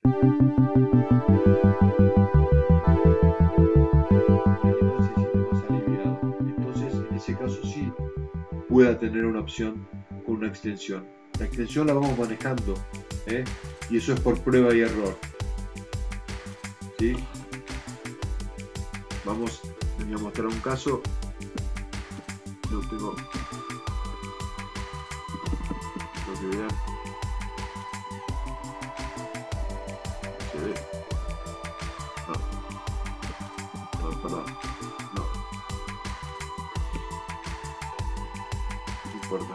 animal se siente más aliviado. Entonces, en ese caso sí pueda tener una opción con una extensión. La extensión la vamos manejando, ¿eh? Y eso es por prueba y error, ¿sí? Voy a mostrar un caso. Lo tengo, lo que vean, se ve. No, no, perdón, no, no importa.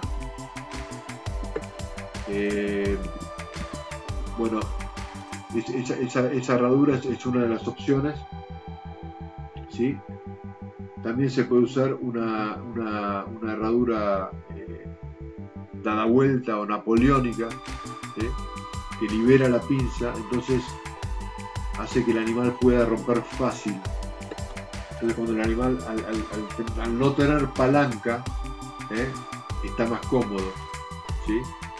Eh, bueno, esa herradura es una de las opciones, ¿sí? También se puede usar una herradura dada vuelta o napoleónica, ¿sí? Que libera la pinza, entonces hace que el animal pueda romper fácil. Entonces cuando el animal al no tener palanca, ¿eh? Está más cómodo, ¿sí?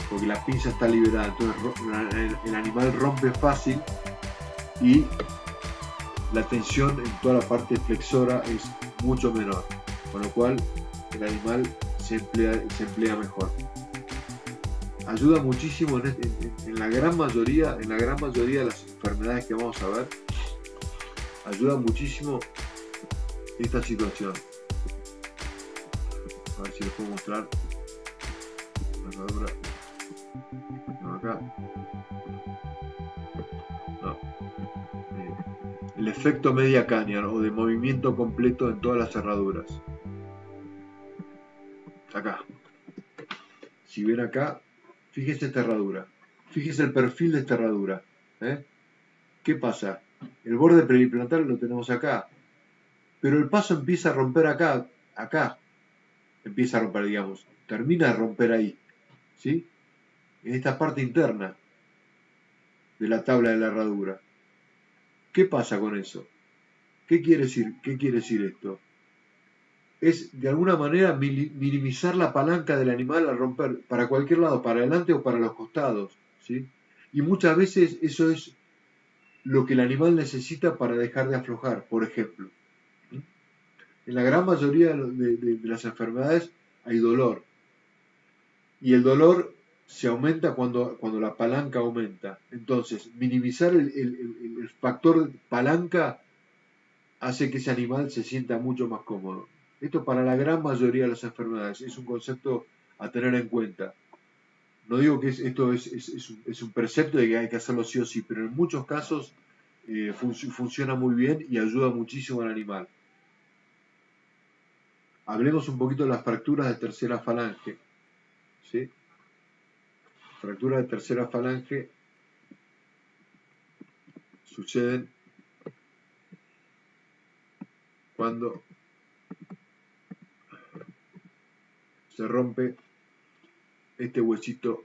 Porque la pinza está liberada, entonces el animal rompe fácil y la tensión en toda la parte flexora es mucho menor, con lo cual el animal se emplea mejor. Ayuda muchísimo en la gran mayoría de las enfermedades que vamos a ver, ayuda muchísimo esta situación. A ver si les puedo mostrar la herradura. No, acá. No. El efecto media caña o de movimiento completo en todas las cerraduras. Acá. Si ven acá, fíjese esta herradura. Fíjese el perfil de esta herradura. ¿Eh? ¿Qué pasa? El borde periplantar lo tenemos acá. Pero el paso empieza a romper acá. Acá. Empieza a romper, digamos. Termina de romper ahí. ¿Sí? En esta parte interna de la tabla de la herradura. ¿Qué pasa con eso? ¿Qué quiere decir esto? Es de alguna manera minimizar la palanca del animal al romper para cualquier lado, para adelante o para los costados, ¿sí? Y muchas veces eso es lo que el animal necesita para dejar de aflojar, por ejemplo. ¿Sí? En la gran mayoría de las enfermedades hay dolor y el dolor se aumenta cuando la palanca aumenta. Entonces, minimizar el factor palanca hace que ese animal se sienta mucho más cómodo. Esto para la gran mayoría de las enfermedades es un concepto a tener en cuenta. No digo que esto es un precepto de que hay que hacerlo sí o sí, pero en muchos casos funciona muy bien y ayuda muchísimo al animal. Hablemos un poquito de las fracturas de tercera falange. ¿Sí? Fracturas de tercera falange suceden cuando se rompe este huesito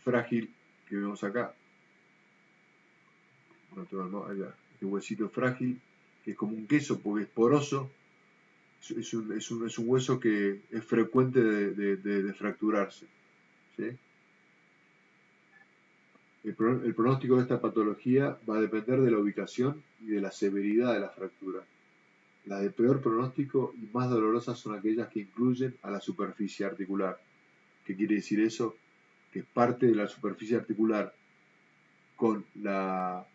frágil que vemos acá. No, allá. Este huesito frágil, que es como un queso porque es poroso, es un hueso que es frecuente de fracturarse. ¿Sí? El pronóstico de esta patología va a depender de la ubicación y de la severidad de la fractura. Las de peor pronóstico y más dolorosas son aquellas que incluyen a la superficie articular. ¿Qué quiere decir eso? Que parte de la superficie articular con la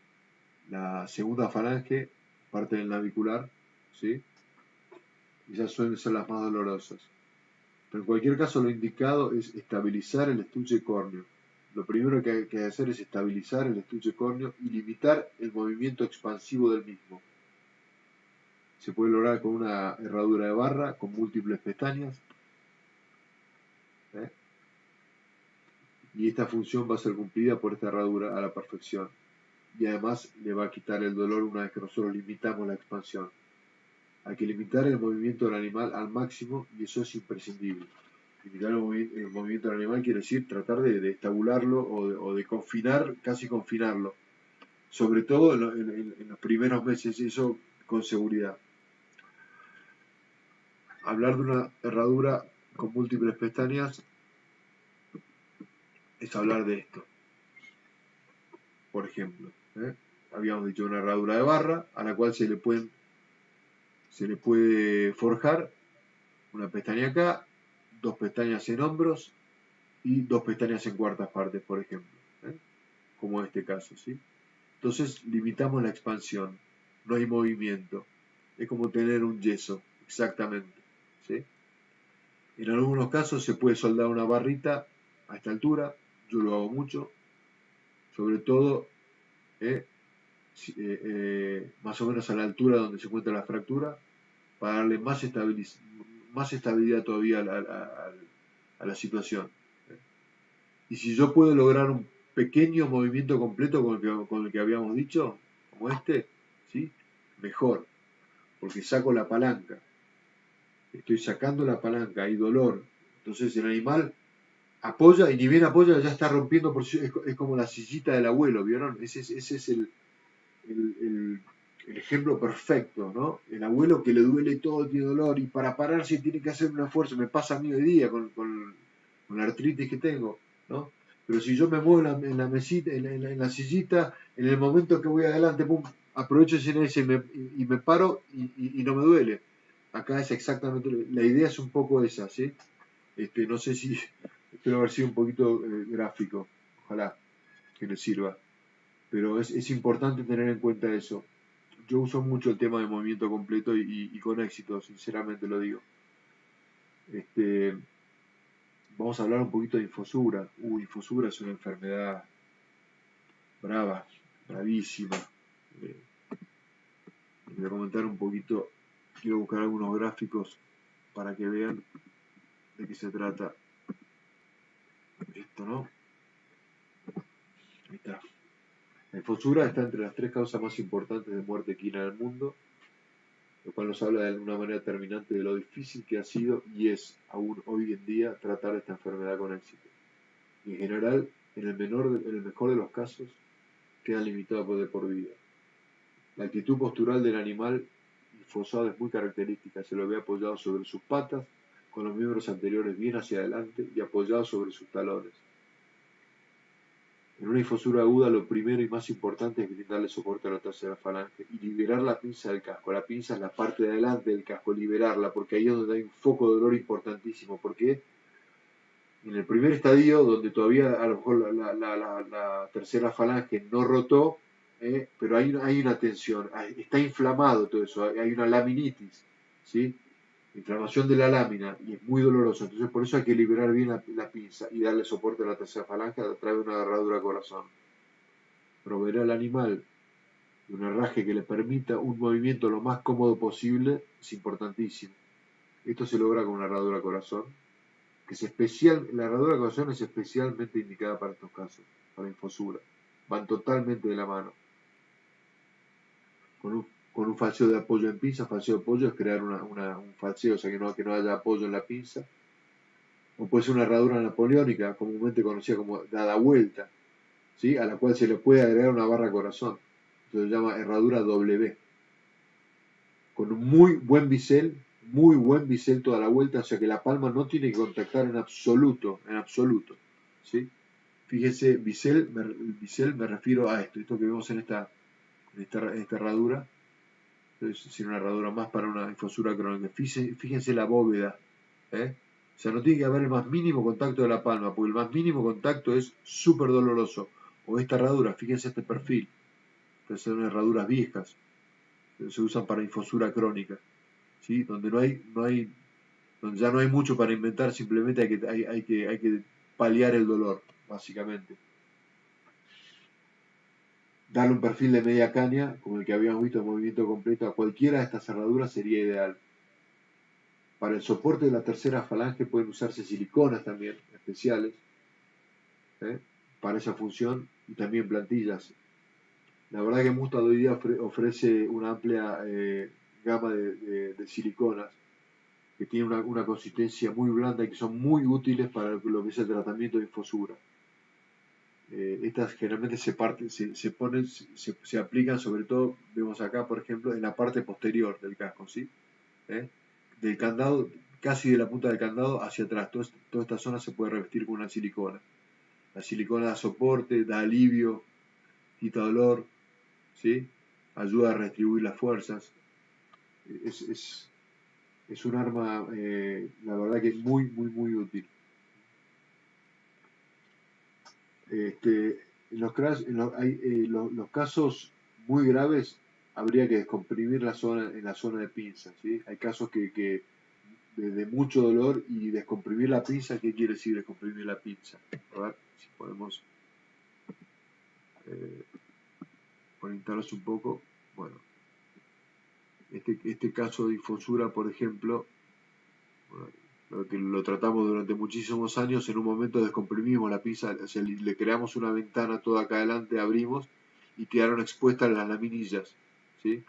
segunda falange, parte del navicular, ¿sí? Esas suelen ser las más dolorosas. Pero en cualquier caso lo indicado es estabilizar el estuche córneo. Lo primero que hay que hacer es estabilizar el estuche córneo y limitar el movimiento expansivo del mismo. Se puede lograr con una herradura de barra con múltiples pestañas. ¿Eh? Y esta función va a ser cumplida por esta herradura a la perfección. Y además le va a quitar el dolor una vez que nosotros limitamos la expansión. Hay que limitar el movimiento del animal al máximo y eso es imprescindible. Limitar el movimiento del animal quiere decir tratar de estabularlo o de confinar, casi confinarlo. Sobre todo en los primeros meses, eso con seguridad. Hablar de una herradura con múltiples pestañas es hablar de esto. por ejemplo. Habíamos dicho una herradura de barra a la cual se le puede forjar una pestaña acá, 2 pestañas en hombros y 2 pestañas en cuartas partes, por ejemplo, como en este caso, ¿sí? Entonces limitamos la expansión, no hay movimiento, es como tener un yeso, exactamente, ¿sí? En algunos casos se puede soldar una barrita a esta altura, yo lo hago mucho, sobre todo más o menos a la altura donde se encuentra la fractura, para darle más estabilidad todavía a la situación. Y si yo puedo lograr un pequeño movimiento completo con el que habíamos dicho, como este, ¿sí? Mejor, porque saco la palanca, estoy sacando la palanca, hay dolor, entonces el animal apoya y ni bien apoya ya está rompiendo por sí, es como la sillita del abuelo, ¿vieron? Ese es el ejemplo perfecto, ¿no? El abuelo que le duele todo, tiene dolor y para pararse tiene que hacer un esfuerzo, me pasa a mí hoy día con la artritis que tengo, ¿no? Pero si yo me muevo en la mesita, en la sillita, en el momento que voy adelante, pum, aprovecho ese inercia y me paro y no me duele. Acá es exactamente, la idea es un poco esa, ¿sí? No sé si, espero haber sido un poquito gráfico, ojalá que les sirva. Pero es importante tener en cuenta eso. Yo uso mucho el tema de movimiento completo y con éxito, sinceramente lo digo. Vamos a hablar un poquito de infosura. Infosura es una enfermedad brava, bravísima. Voy a comentar un poquito, quiero buscar algunos gráficos para que vean de qué se trata esto, ¿no? Ahí está. La infosura está entre las 3 causas más importantes de muerte equina en el mundo, lo cual nos habla de una manera determinante de lo difícil que ha sido y es aún hoy en día tratar esta enfermedad con éxito. Y en general, en el mejor de los casos, queda limitado por vida. La actitud postural del animal infosado es muy característica, se lo ve apoyado sobre sus patas, con los miembros anteriores bien hacia adelante y apoyado sobre sus talones. En una infosura aguda lo primero y más importante es brindarle soporte a la tercera falange y liberar la pinza del casco. La pinza es la parte de adelante del casco, liberarla, porque ahí es donde hay un foco de dolor importantísimo. Porque en el primer estadio, donde todavía a lo mejor la tercera falange no rotó, pero hay una tensión, está inflamado todo eso, hay una laminitis, ¿sí? Inflamación de la lámina y es muy doloroso. Entonces por eso hay que liberar bien la pinza y darle soporte a la tercera falange a través de una agarradura corazón. Proveer al animal de un herraje que le permita un movimiento lo más cómodo posible es importantísimo. Esto se logra con una herradura corazón, la herradura corazón es especialmente indicada para estos casos, para infosura. Van totalmente de la mano. Con un falseo de apoyo en pinza, falseo de apoyo es crear un falseo, o sea que no haya apoyo en la pinza. O puede ser una herradura napoleónica, comúnmente conocida como dada vuelta, ¿sí? A la cual se le puede agregar una barra corazón. Se llama herradura W. Con un muy buen bisel toda la vuelta, o sea que la palma no tiene que contactar en absoluto, ¿sí? Fíjese, bisel me refiero a esto que vemos en esta herradura, es una herradura más para una infosura crónica. Fíjense la bóveda, ¿eh? O sea, no tiene que haber el más mínimo contacto de la palma, porque el más mínimo contacto es súper doloroso. O esta herradura, fíjense este perfil, que son herraduras viejas, se usan para infosura crónica, ¿sí? Donde ya no hay mucho para inventar, simplemente hay que paliar el dolor, básicamente. Darle un perfil de media caña, como el que habíamos visto en movimiento completo, a cualquiera de estas cerraduras sería ideal. Para el soporte de la tercera falange pueden usarse siliconas también, especiales, para esa función, y también plantillas. La verdad que Mustad hoy día ofrece una amplia gama de siliconas que tienen una consistencia muy blanda y que son muy útiles para lo que es el tratamiento de infosura. Estas generalmente se aplican sobre todo, vemos acá por ejemplo, en la parte posterior del casco, ¿sí? Del candado, casi de la punta del candado hacia atrás. Toda esta zona se puede revestir con una silicona. La silicona da soporte, da alivio, quita dolor, ¿sí? Ayuda a retribuir las fuerzas. Es un arma, la verdad que es muy, muy, muy útil. Los casos muy graves habría que descomprimir en la zona de pinza, ¿sí? Hay casos que de mucho dolor y descomprimir la pinza. ¿Qué quiere decir descomprimir la pinza? A ver si podemos eh, orientarnos un poco. Bueno, este caso de infosura, por ejemplo, bueno, lo que lo tratamos durante muchísimos años, en un momento descomprimimos la pinza, o sea, le creamos una ventana toda acá adelante, abrimos y quedaron expuestas las laminillas, ¿sí?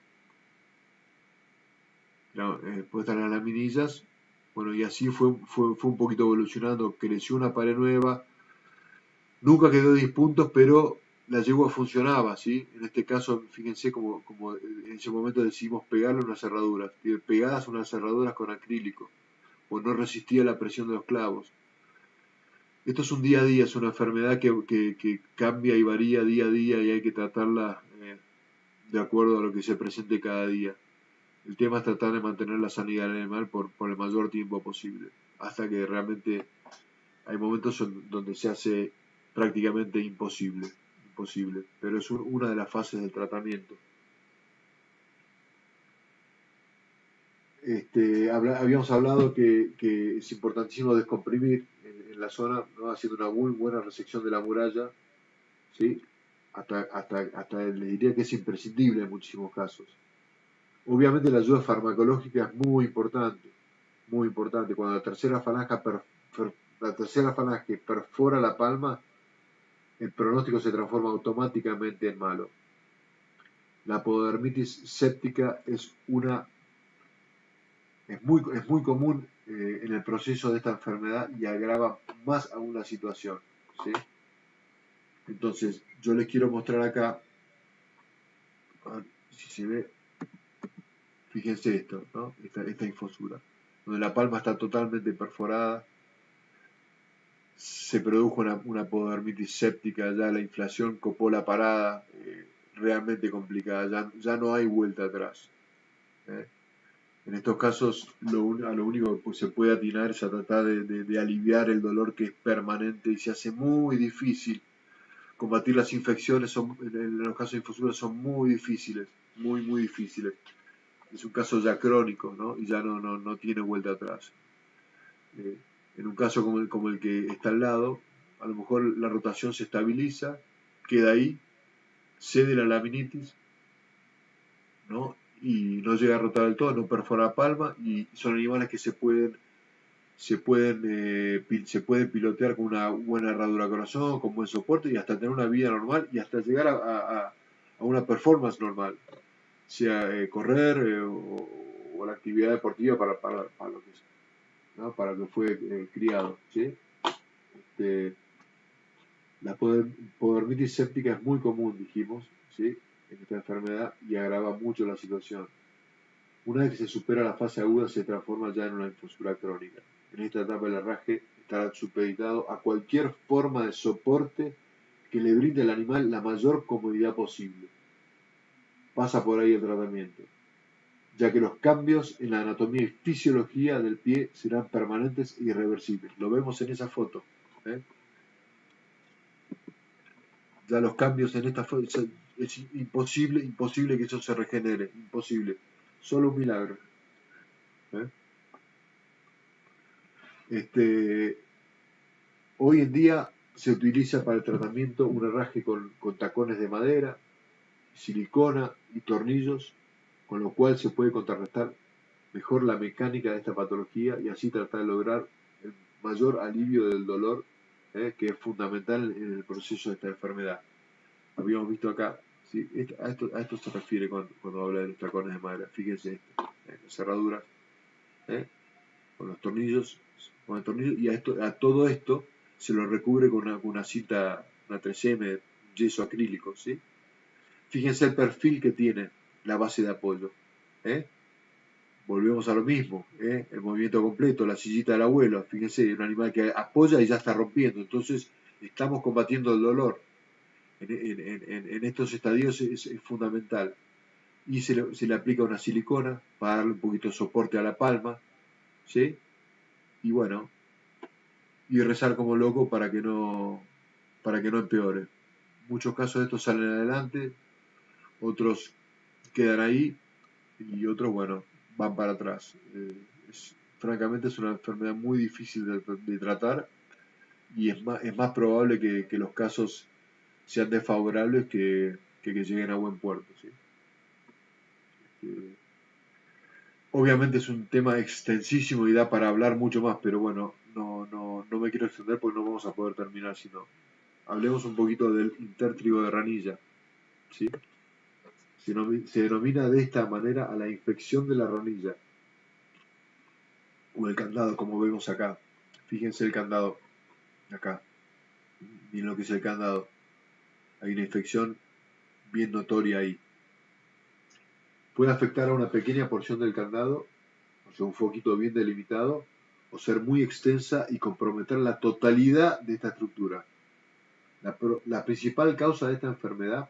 Expuestas las laminillas, bueno, y así fue un poquito evolucionando, creció una pared nueva, nunca quedó 10 puntos, pero la yegua funcionaba, ¿sí? En este caso, fíjense como en ese momento decidimos pegarle unas cerraduras, pegadas unas cerraduras con acrílico, pues no resistía la presión de los clavos. Esto es un día a día, es una enfermedad que cambia y varía día a día y hay que tratarla de acuerdo a lo que se presente cada día. El tema es tratar de mantener la sanidad del animal por el mayor tiempo posible, hasta que realmente hay momentos donde se hace prácticamente imposible, pero es una de las fases del tratamiento. Habíamos hablado que es importantísimo descomprimir en la zona, ¿no? Haciendo una muy buena resección de la muralla, ¿sí? Hasta les diría que es imprescindible en muchísimos casos. Obviamente la ayuda farmacológica es muy importante, muy importante. Cuando la tercera falange perfora la palma, el pronóstico se transforma automáticamente en malo. La pododermitis séptica es muy común en el proceso de esta enfermedad y agrava más aún la situación, ¿sí? Entonces, yo les quiero mostrar acá, a ver si se ve, fíjense esto, ¿no? Esta infosura, donde la palma está totalmente perforada, se produjo una pododermitis séptica, ya la inflación copó la parada, realmente complicada, ya no hay vuelta atrás. ¿Eh? En estos casos, a lo único que se puede atinar es a tratar de aliviar el dolor que es permanente y se hace muy difícil. Combatir las infecciones en los casos de infosura son muy difíciles, muy, muy difíciles. Es un caso ya crónico, ¿no? Y ya no tiene vuelta atrás. Eh, en un caso como el que está al lado, a lo mejor la rotación se estabiliza, queda ahí, cede la laminitis, ¿no? Y no llega a rotar del todo, no perfora la palma, y son animales que se pueden pilotear con una buena herradura corazón, con buen soporte y hasta tener una vida normal y hasta llegar a una performance normal, sea correr o la actividad deportiva para lo que es, ¿no? Para lo que fue criado, ¿sí? La podermitis séptica es muy común, dijimos, ¿sí? En esta enfermedad y agrava mucho la situación. Una vez que se supera la fase aguda, se transforma ya en una infosura crónica. En esta etapa el herraje estará supeditado a cualquier forma de soporte que le brinde al animal la mayor comodidad posible. Pasa por ahí el tratamiento, ya que los cambios en la anatomía y fisiología del pie serán permanentes e irreversibles. Lo vemos en esa foto. ¿Eh? Ya los cambios en esta foto, es imposible que eso se regenere, imposible. Solo un milagro. ¿Eh? Hoy en día se utiliza para el tratamiento un herraje con tacones de madera, silicona y tornillos, con lo cual se puede contrarrestar mejor la mecánica de esta patología y así tratar de lograr el mayor alivio del dolor, que es fundamental en el proceso de esta enfermedad. Habíamos visto acá, ¿sí? A esto se refiere cuando habla de los tacones de madera. Fíjense esto, las cerraduras, con los tornillos, y a todo esto se lo recubre con una cinta, una 3M, yeso acrílico, ¿sí? Fíjense el perfil que tiene la base de apoyo, ¿eh? Volvemos a lo mismo, ¿eh? El movimiento completo, la sillita del abuelo, fíjense, un animal que apoya y ya está rompiendo, entonces estamos combatiendo el dolor. En estos estadios es fundamental. Y se le aplica una silicona para darle un poquito de soporte a la palma, ¿sí? Y bueno, y rezar como loco para que no empeore. Muchos casos de estos salen adelante, otros quedan ahí y otros, bueno, van para atrás. Francamente es una enfermedad muy difícil de tratar y es más probable que los casos sean desfavorables que lleguen a buen puerto. ¿Sí? Este, obviamente es un tema extensísimo y da para hablar mucho más, pero bueno, no me quiero extender porque no vamos a poder terminar si no. Hablemos un poquito del intértrigo de ranilla. ¿Sí? Se denomina de esta manera a la infección de la ranilla o el candado, como vemos acá. Fíjense el candado acá. Miren lo que es el candado. Hay una infección bien notoria ahí. Puede afectar a una pequeña porción del candado, o sea, un foquito bien delimitado, o ser muy extensa y comprometer la totalidad de esta estructura. La principal causa de esta enfermedad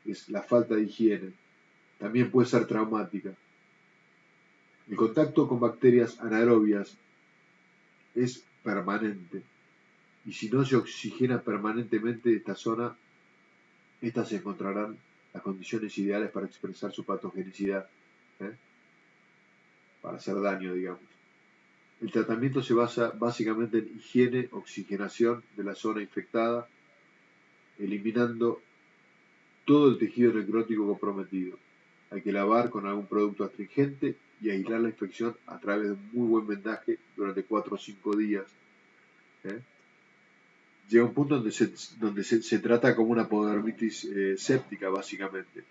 es la falta de higiene. También puede ser traumática. El contacto con bacterias anaerobias es permanente. Y si no se oxigena permanentemente esta zona, estas encontrarán las condiciones ideales para expresar su patogenicidad, ¿eh? Para hacer daño, digamos. El tratamiento se basa básicamente en higiene, oxigenación de la zona infectada, eliminando todo el tejido necrótico comprometido. Hay que lavar con algún producto astringente y aislar la infección a través de un muy buen vendaje durante 4 o 5 días. ¿Eh? Llega un punto donde se trata como una podermitis séptica, básicamente,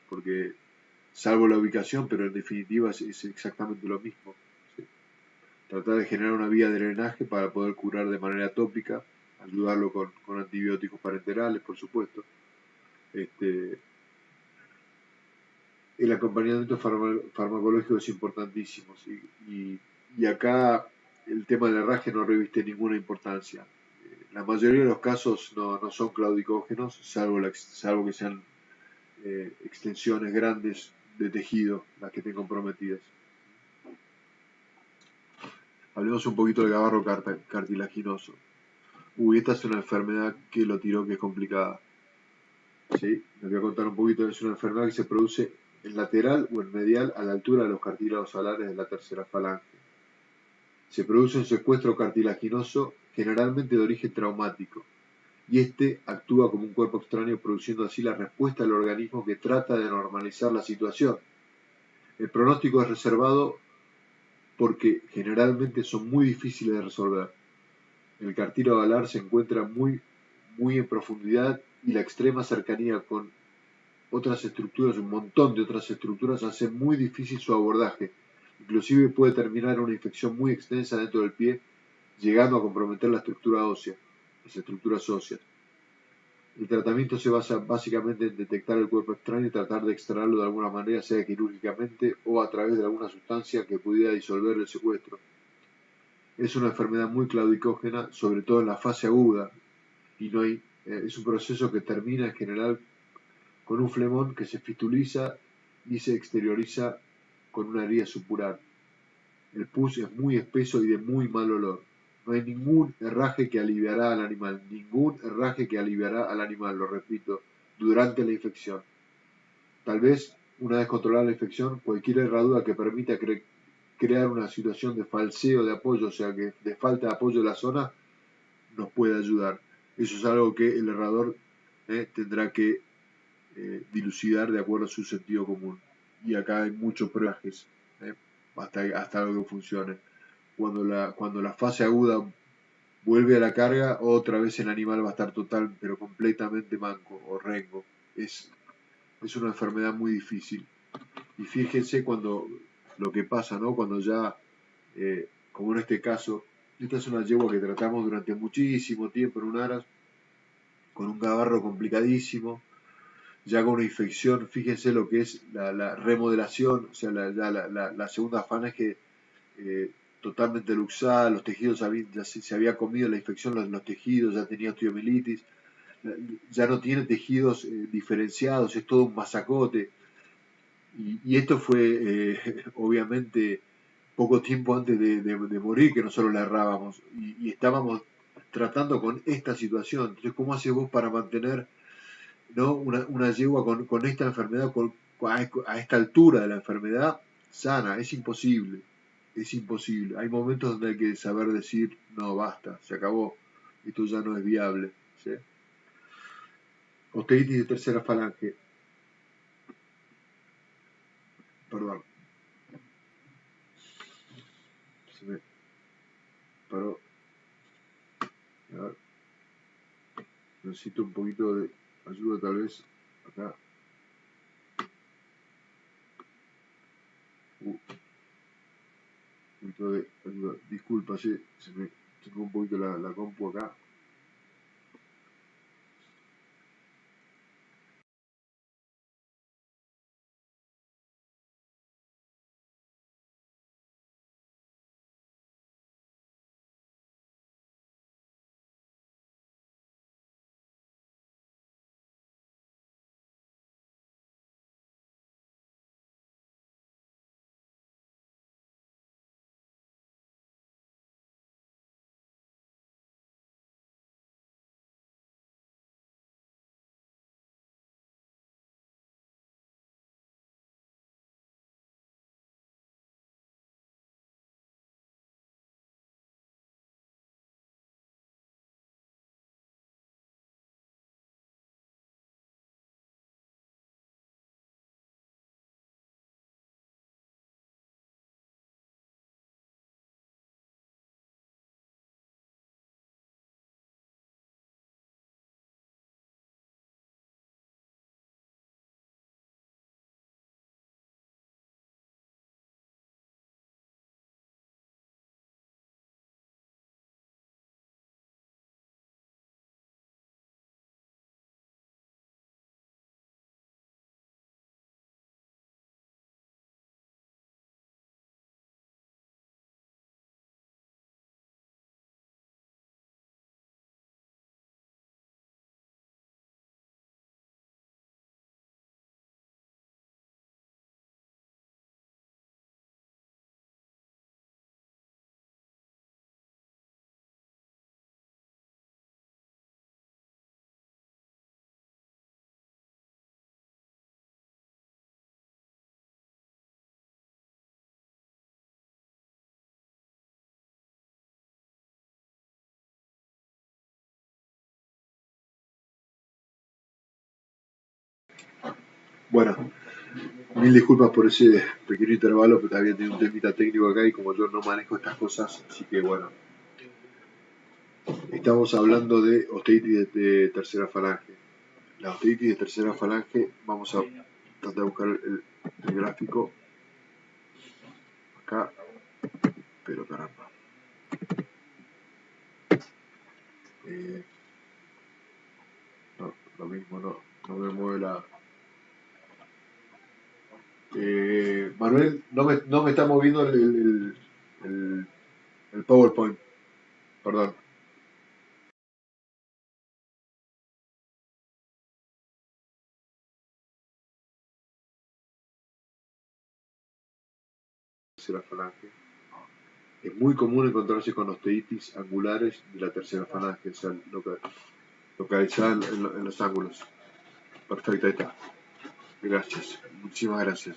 porque salvo la ubicación, pero en definitiva es exactamente lo mismo. ¿Sí? Tratar de generar una vía de drenaje para poder curar de manera tópica, ayudarlo con antibióticos parenterales, por supuesto. El acompañamiento farmacológico es importantísimo, ¿sí? Y acá el tema del herraje no reviste ninguna importancia. La mayoría de los casos no son claudicógenos, salvo que sean extensiones grandes de tejido las que estén comprometidas. Hablemos un poquito del gabarro cartilaginoso. Esta es una enfermedad que lo tiró, que es complicada. ¿Sí? Les voy a contar un poquito. Es una enfermedad que se produce en lateral o en medial a la altura de los cartílagos alares de la tercera falange. Se produce un secuestro cartilaginoso generalmente de origen traumático y este actúa como un cuerpo extraño produciendo así la respuesta del organismo que trata de normalizar la situación. El pronóstico es reservado porque generalmente son muy difíciles de resolver. El cartílago alar se encuentra muy en profundidad y la extrema cercanía con otras estructuras, un montón de otras estructuras, hace muy difícil su abordaje. Inclusive puede terminar en una infección muy extensa dentro del pie, llegando a comprometer la estructura ósea, las estructuras óseas. El tratamiento se basa básicamente en detectar el cuerpo extraño y tratar de extraerlo de alguna manera, sea quirúrgicamente o a través de alguna sustancia que pudiera disolver el secuestro. Es una enfermedad muy claudicógena, sobre todo en la fase aguda, y es un proceso que termina en general con un flemón que se fistuliza y se exterioriza con una herida supural. El pus es muy espeso y de muy mal olor. No hay ningún herraje que aliviará al animal, ningún herraje que aliviará al animal, lo repito, durante la infección. Tal vez, una vez controlada la infección, cualquier herradura que permita crear una situación de falseo de apoyo, o sea, que de falta de apoyo de la zona, nos puede ayudar. Eso es algo que el herrador tendrá que dilucidar de acuerdo a su sentido común. Y acá hay muchos pruebas hasta algo que funcione. Cuando la fase aguda vuelve a la carga, otra vez el animal va a estar total, pero completamente manco o rengo. Es una enfermedad muy difícil. Y fíjense lo que pasa, ¿no? Cuando ya, como en este caso, esta es una yegua que tratamos durante muchísimo tiempo en un aras, con un gabarro complicadísimo, ya con una infección. Fíjense lo que es la remodelación, o sea, la segunda falange totalmente luxada, los tejidos ya se había comido la infección, los tejidos, ya tenía osteomielitis, ya no tiene tejidos diferenciados, es todo un masacote. Y esto fue, obviamente, poco tiempo antes de morir, que nosotros le errábamos. Y estábamos tratando con esta situación. Entonces, ¿cómo haces vos para mantener, ¿no? una yegua con esta enfermedad, a esta altura de la enfermedad, sana? Es imposible. Es imposible. Hay momentos donde hay que saber decir, no, basta, se acabó. Esto ya no es viable. ¿Sí? Osteitis de tercera falange. Perdón. Se me paró. A ver, necesito un poquito de ayuda tal vez. Acá. Un poquito de ayuda. Disculpa, sí, se me tengo un poquito la compu acá. Bueno, mil disculpas por ese pequeño intervalo, pero había tenido un temita técnico acá y como yo no manejo estas cosas, así que bueno, estamos hablando de osteitis de tercera falange. La osteitis de tercera falange, vamos a tratar de buscar el gráfico acá, pero caramba. No, lo mismo, no me mueve la... Manuel, no me está moviendo el PowerPoint, perdón. Tercera falange. Es muy común encontrarse con osteitis angulares de la tercera falange, o sea, localizada en los ángulos. Perfecto, ahí está. Gracias, muchísimas gracias.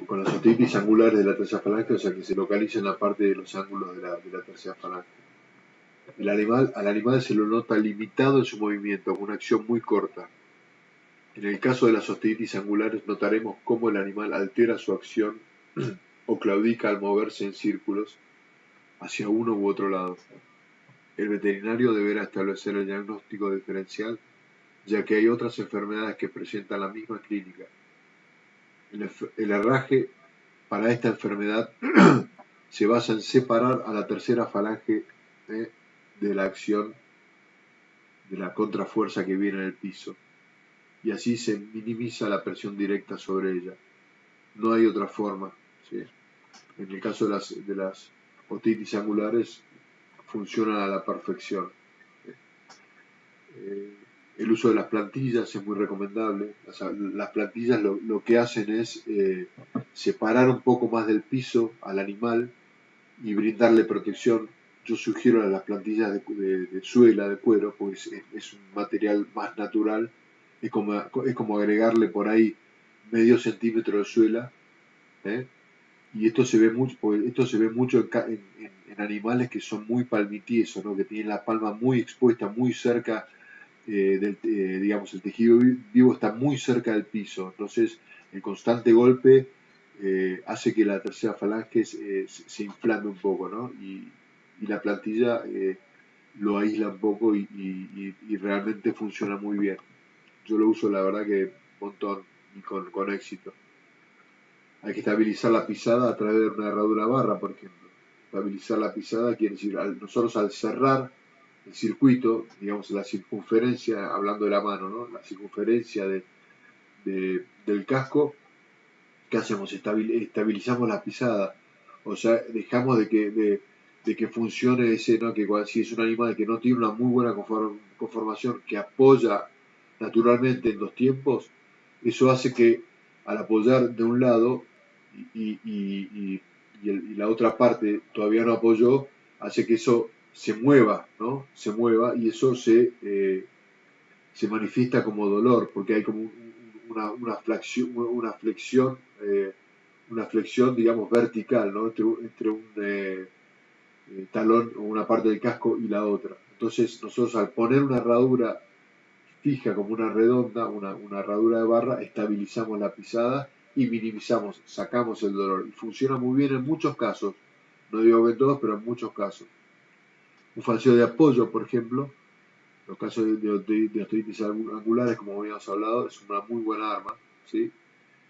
Con las osteitis angulares de la tercera falange, o sea, que se localiza en la parte de los ángulos de la tercera falange. Al animal se lo nota limitado en su movimiento, con una acción muy corta. En el caso de las osteitis angulares notaremos cómo el animal altera su acción o claudica al moverse en círculos hacia uno u otro lado. El veterinario deberá establecer el diagnóstico diferencial, ya que hay otras enfermedades que presentan la misma clínica. El herraje para esta enfermedad se basa en separar a la tercera falange de la acción de la contrafuerza que viene en el piso, y así se minimiza la presión directa sobre ella. No hay otra forma. ¿Sí? En el caso de las osteotitis angulares funcionan a la perfección. Eh, el uso de las plantillas es muy recomendable. O sea, las plantillas lo que hacen es separar un poco más del piso al animal y brindarle protección. Yo sugiero las plantillas de suela, de cuero, porque es un material más natural. Es como agregarle por ahí medio centímetro de suela, ¿eh? Y esto se ve mucho, en animales que son muy palmitiesos, ¿no? Que tienen la palma muy expuesta, muy cerca digamos, el tejido vivo está muy cerca del piso. Entonces, el constante golpe hace que la tercera falange se inflame un poco, ¿no? Y la plantilla lo aísla un poco y realmente funciona muy bien. Yo lo uso, la verdad, que un montón y con éxito. Hay que estabilizar la pisada a través de una herradura barra, por ejemplo. Estabilizar la pisada quiere decir, nosotros al cerrar el circuito, digamos la circunferencia, hablando de la mano, ¿no? La circunferencia del casco, ¿qué hacemos? Estabilizamos la pisada. O sea, dejamos de que funcione ese, ¿no? Que si es un animal que no tiene una muy buena conformación, que apoya naturalmente en dos tiempos, eso hace que al apoyar de un lado y la otra parte todavía no apoyó, hace que eso se mueva, ¿no? Se mueva y eso se manifiesta como dolor, porque hay como una flexión, digamos, vertical, ¿no? Entre un talón o una parte del casco y la otra. Entonces, nosotros al poner una herradura fija como una redonda, una herradura de barra, estabilizamos la pisada y minimizamos, sacamos el dolor. Y funciona muy bien en muchos casos. No digo que en todos, pero en muchos casos. Un falseo de apoyo, por ejemplo, los casos de osteotitis angulares, como habíamos hablado, es una muy buena arma, ¿sí?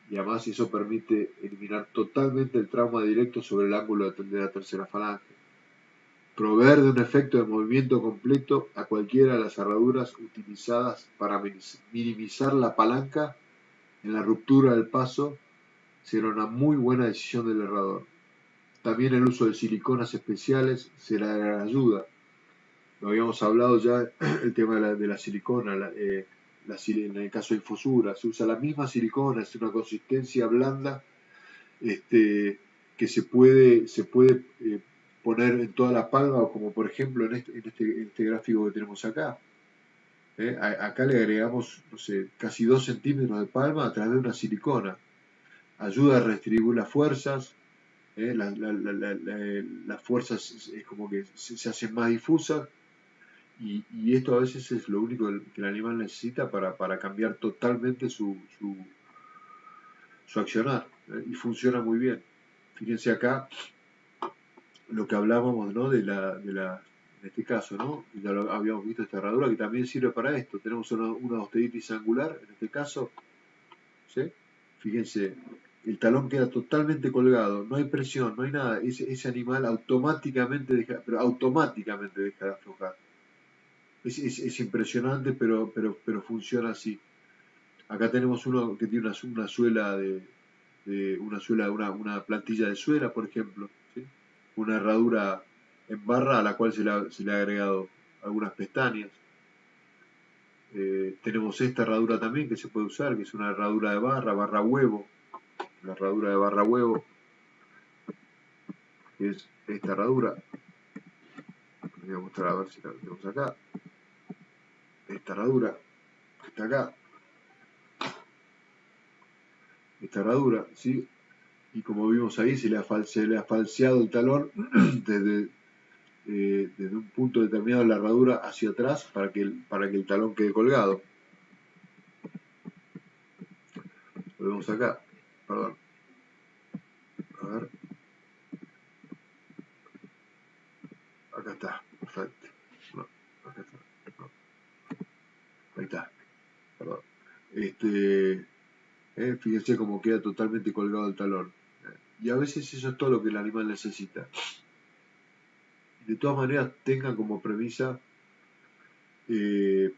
Y además eso permite eliminar totalmente el trauma directo sobre el ángulo de la tercera falange. Proveer de un efecto de movimiento completo a cualquiera de las herraduras utilizadas para minimizar la palanca en la ruptura del paso será una muy buena decisión del herrador. También el uso de siliconas especiales será de gran ayuda. Lo habíamos hablado ya, el tema de la silicona, en el caso de infusura, se usa la misma silicona, es una consistencia blanda, que se puede poner en toda la palma, como por ejemplo en este gráfico que tenemos acá. Acá le agregamos, no sé, casi 2 centímetros de palma a través de una silicona. Ayuda a redistribuir las fuerzas, las fuerzas es como que se hacen más difusas. Y esto a veces es lo único que el animal necesita para cambiar totalmente su accionar, y funciona muy bien. Fíjense acá lo que hablábamos, ¿no? En este caso, ¿no? Ya lo habíamos visto esta herradura que también sirve para esto. Tenemos una osteotitis angular, en este caso, ¿sí? Fíjense, el talón queda totalmente colgado, no hay presión, no hay nada. Ese animal automáticamente deja de aflojar. Es impresionante, pero funciona así. Acá tenemos uno que tiene una suela una plantilla de suela, por ejemplo, ¿sí? Una herradura en barra a la cual se le ha agregado algunas pestañas. Tenemos esta herradura también que se puede usar, que es una herradura de barra huevo. La herradura de barra huevo, que es esta herradura. Voy a mostrar a ver si la tenemos acá. Esta herradura que está acá. Esta herradura, ¿sí? Y como vimos ahí, se le ha falseado el talón desde un punto determinado de la herradura hacia atrás para que el talón quede colgado. Lo vemos acá, perdón. A ver. Acá está, perfecto. No, acá está. No. Ahí está, perdón. Fíjense cómo queda totalmente colgado el talón. Y a veces eso es todo lo que el animal necesita. De todas maneras, tengan como premisa que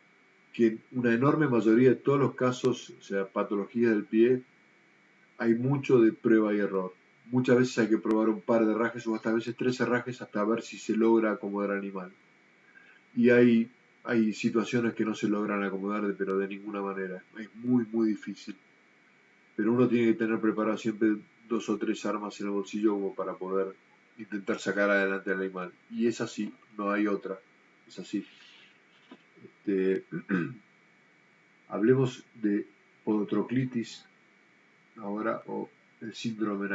en una enorme mayoría de todos los casos, o sea, patologías del pie, hay mucho de prueba y error. Muchas veces hay que probar un par de herrajes o hasta a veces 3 herrajes hasta ver si se logra acomodar al animal. Y hay situaciones que no se logran acomodar, pero de ninguna manera. Es muy, muy difícil. Pero uno tiene que tener preparado siempre 2 o 3 armas en el bolsillo como para poder intentar sacar adelante al animal. Y es así, no hay otra. Es así. Este, hablemos de podotroclitis ahora, o el síndrome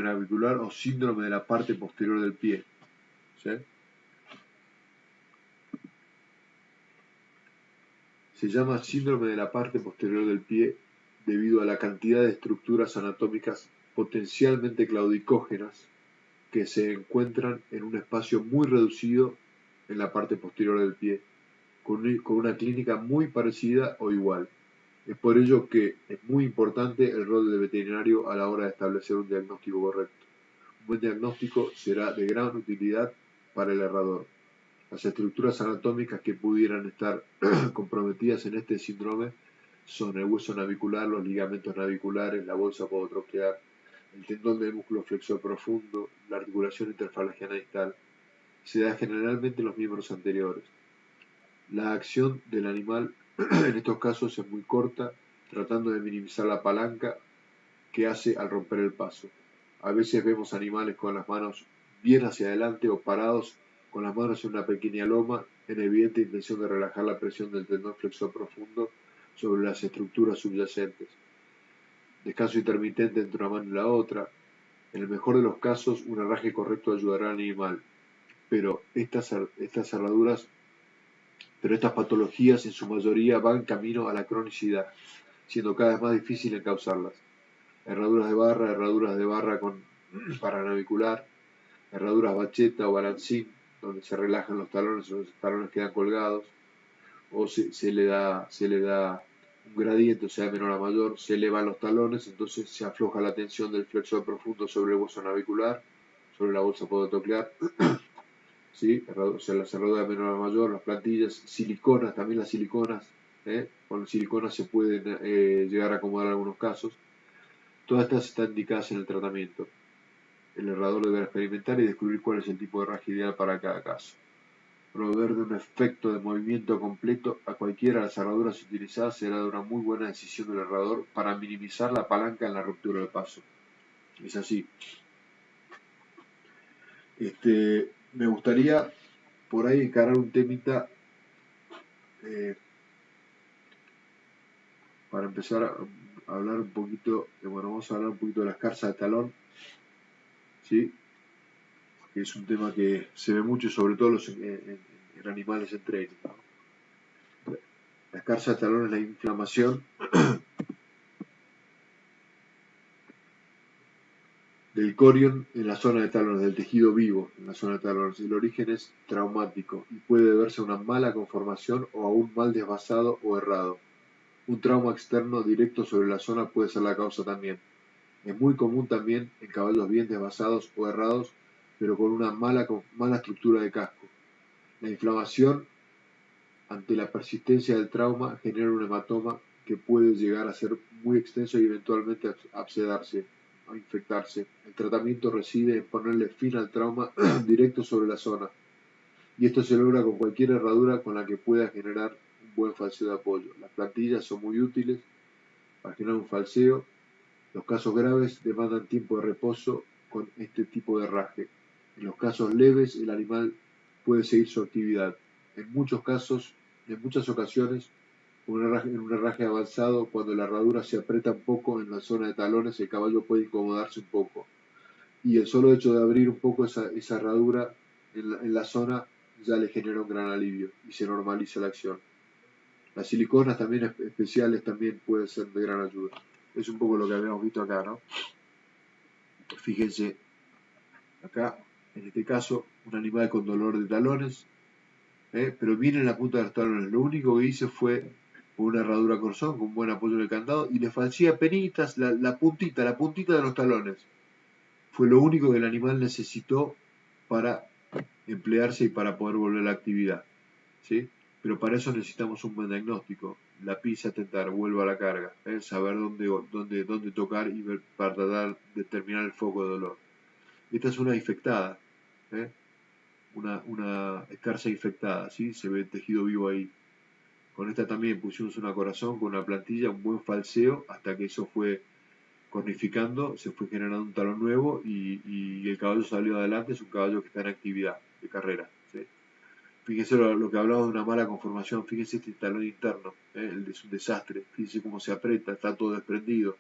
navicular o síndrome de la parte posterior del pie. ¿Sí? Se llama síndrome de la parte posterior del pie debido a la cantidad de estructuras anatómicas potencialmente claudicógenas que se encuentran en un espacio muy reducido en la parte posterior del pie, con una clínica muy parecida o igual. Es por ello que es muy importante el rol del veterinario a la hora de establecer un diagnóstico correcto. Un buen diagnóstico será de gran utilidad para el herrador. Las estructuras anatómicas que pudieran estar comprometidas en este síndrome son el hueso navicular, los ligamentos naviculares, la bolsa podotroclear, el tendón del músculo flexor profundo, la articulación interfalangeana distal. Se da generalmente en los miembros anteriores. La acción del animal en estos casos es muy corta, tratando de minimizar la palanca que hace al romper el paso. A veces vemos animales con las manos bien hacia adelante o parados con las manos en una pequeña loma en evidente intención de relajar la presión del tendón flexor profundo sobre las estructuras subyacentes. Descanso intermitente entre una mano y la otra. En el mejor de los casos, un herraje correcto ayudará al animal, pero estas patologías en su mayoría van camino a la cronicidad, siendo cada vez más difícil encauzarlas. Herraduras de barra con paranavicular, herraduras bacheta o balancín, donde se relajan los talones o los talones quedan colgados, o se le da un gradiente, o sea, menor a mayor, se elevan los talones, entonces se afloja la tensión del flexor profundo sobre el hueso navicular, sobre la bolsa podotroclear, ¿sí? O sea, las herraduras menor a mayor, las plantillas, siliconas, también las siliconas, con siliconas se pueden llegar a acomodar en algunos casos. Todas estas están indicadas en el tratamiento. El herrador deberá experimentar y descubrir cuál es el tipo de herraje ideal para cada caso. Proveer de un efecto de movimiento completo a cualquiera de las herraduras utilizadas será de una muy buena decisión del herrador para minimizar la palanca en la ruptura del paso. Es así. Me gustaría por ahí encarar un temita para empezar a hablar un poquito, vamos a hablar un poquito de las carzas de talón, ¿sí? Que es un tema que se ve mucho, sobre todo en animales en training, ¿no? La escarcha de talón es la inflamación del corion en la zona de talones, del tejido vivo en la zona de talones. El origen es traumático y puede deberse a una mala conformación o a un mal desvasado o errado. Un trauma externo directo sobre la zona puede ser la causa también. Es muy común también en caballos bien desvasados o errados, pero con una mala estructura de casco. La inflamación ante la persistencia del trauma genera un hematoma que puede llegar a ser muy extenso y eventualmente abscedarse o infectarse. El tratamiento reside en ponerle fin al trauma directo sobre la zona, y esto se logra con cualquier herradura con la que pueda generar un buen falseo de apoyo. Las plantillas son muy útiles para generar un falseo. Los casos graves demandan tiempo de reposo con este tipo de herraje. En los casos leves, el animal puede seguir su actividad. En muchas ocasiones, en un herraje avanzado, cuando la herradura se aprieta un poco en la zona de talones, el caballo puede incomodarse un poco. Y el solo hecho de abrir un poco esa herradura en la zona ya le genera un gran alivio y se normaliza la acción. Las siliconas también especiales también pueden ser de gran ayuda. Es un poco lo que habíamos visto acá, ¿no? Fíjense, acá, en este caso, un animal con dolor de talones, pero miren la punta de los talones. Lo único que hice fue una herradura corzón con buen apoyo en el candado y le falsé penitas la puntita de los talones. Fue lo único que el animal necesitó para emplearse y para poder volver a la actividad, ¿sí? pero para eso necesitamos un buen diagnóstico. La PISA tentar, vuelvo a la carga, saber dónde tocar y ver, para tratar de determinar el foco de dolor. Esta es una infectada, ¿eh? una escarcha infectada, ¿sí? Se ve tejido vivo ahí. Con esta también pusimos una corazón con una plantilla, un buen falseo, hasta que eso fue cornificando, se fue generando un talón nuevo y el caballo salió adelante. Es un caballo que está en actividad de carrera, ¿sí? Fíjense lo que hablaba de una mala conformación, fíjense este talón interno, es un desastre, fíjense cómo se aprieta, está todo desprendido.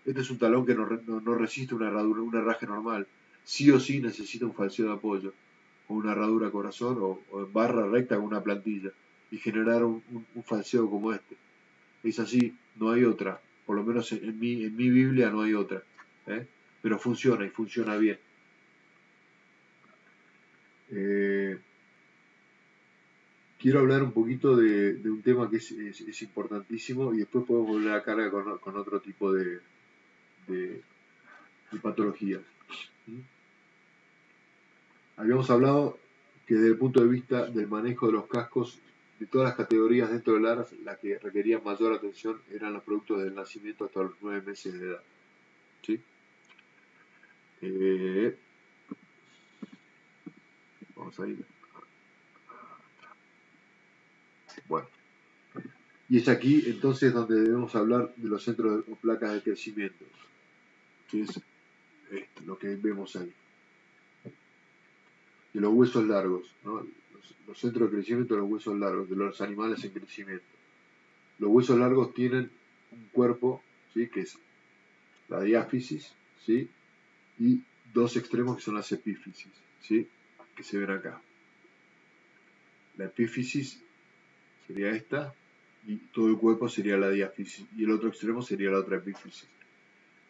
Este es un talón que no resiste una herradura, un herraje normal, sí o sí necesita un falseo de apoyo, o una herradura corazón, o en barra recta con una plantilla, y generar un falseo como este. Es así, no hay otra, por lo menos en mi Biblia no hay otra, ¿eh? Pero funciona y funciona bien. Eh, Quiero hablar un poquito de un tema que es importantísimo y después podemos volver a carga con otro tipo de- de patologías. ¿Mm? Habíamos hablado que desde el punto de vista del manejo de los cascos, de todas las categorías dentro del ARAS, las que requerían mayor atención eran los productos del nacimiento hasta los 9 meses de edad. ¿Sí? Eh, Vamos a ir. Bueno, y es aquí entonces donde debemos hablar de los centros o placas de crecimiento, que es esto, lo que vemos ahí. De los huesos largos, ¿no? Los centros de crecimiento de los huesos largos, de los animales en crecimiento. Los huesos largos tienen un cuerpo, ¿sí? Que es la diáfisis, ¿sí? Y dos extremos que son las epífisis, ¿sí? Que se ven acá. La epífisis sería esta y todo el cuerpo sería la diáfisis y el otro extremo sería la otra epífisis.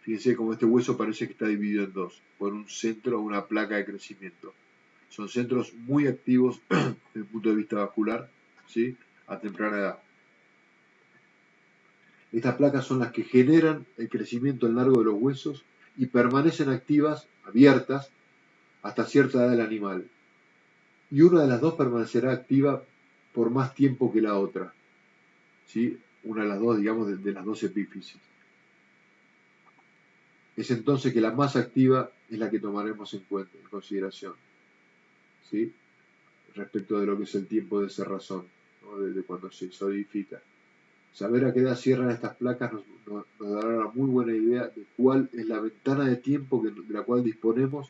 Fíjense cómo este hueso parece que está dividido en dos, por un centro o una placa de crecimiento. Son centros muy activos desde el punto de vista vascular, ¿sí? A temprana edad. Estas placas son las que generan el crecimiento a lo largo de los huesos y permanecen activas, abiertas, hasta cierta edad del animal. Y una de las dos permanecerá activa por más tiempo que la otra, ¿sí? Una de las dos, digamos, de las dos epífisis. Es entonces que la más activa es la que tomaremos en cuenta, en consideración, ¿sí? Respecto de lo que es el tiempo de cerrazón, ¿no? Desde cuando se solidifica. Saber a qué edad cierran estas placas nos dará una muy buena idea de cuál es la ventana de tiempo de la cual disponemos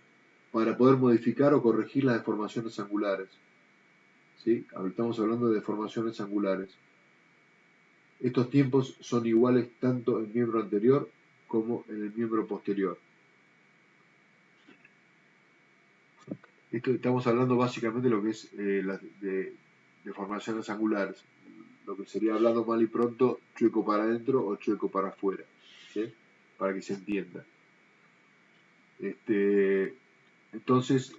para poder modificar o corregir las deformaciones angulares. ¿Sí? Estamos hablando de deformaciones angulares. Estos tiempos son iguales tanto en el miembro anterior como en el miembro posterior. Estamos hablando básicamente de lo que es las deformaciones angulares, lo que sería, hablando mal y pronto, chueco para adentro o chueco para afuera, ¿sí? Para que se entienda. Entonces,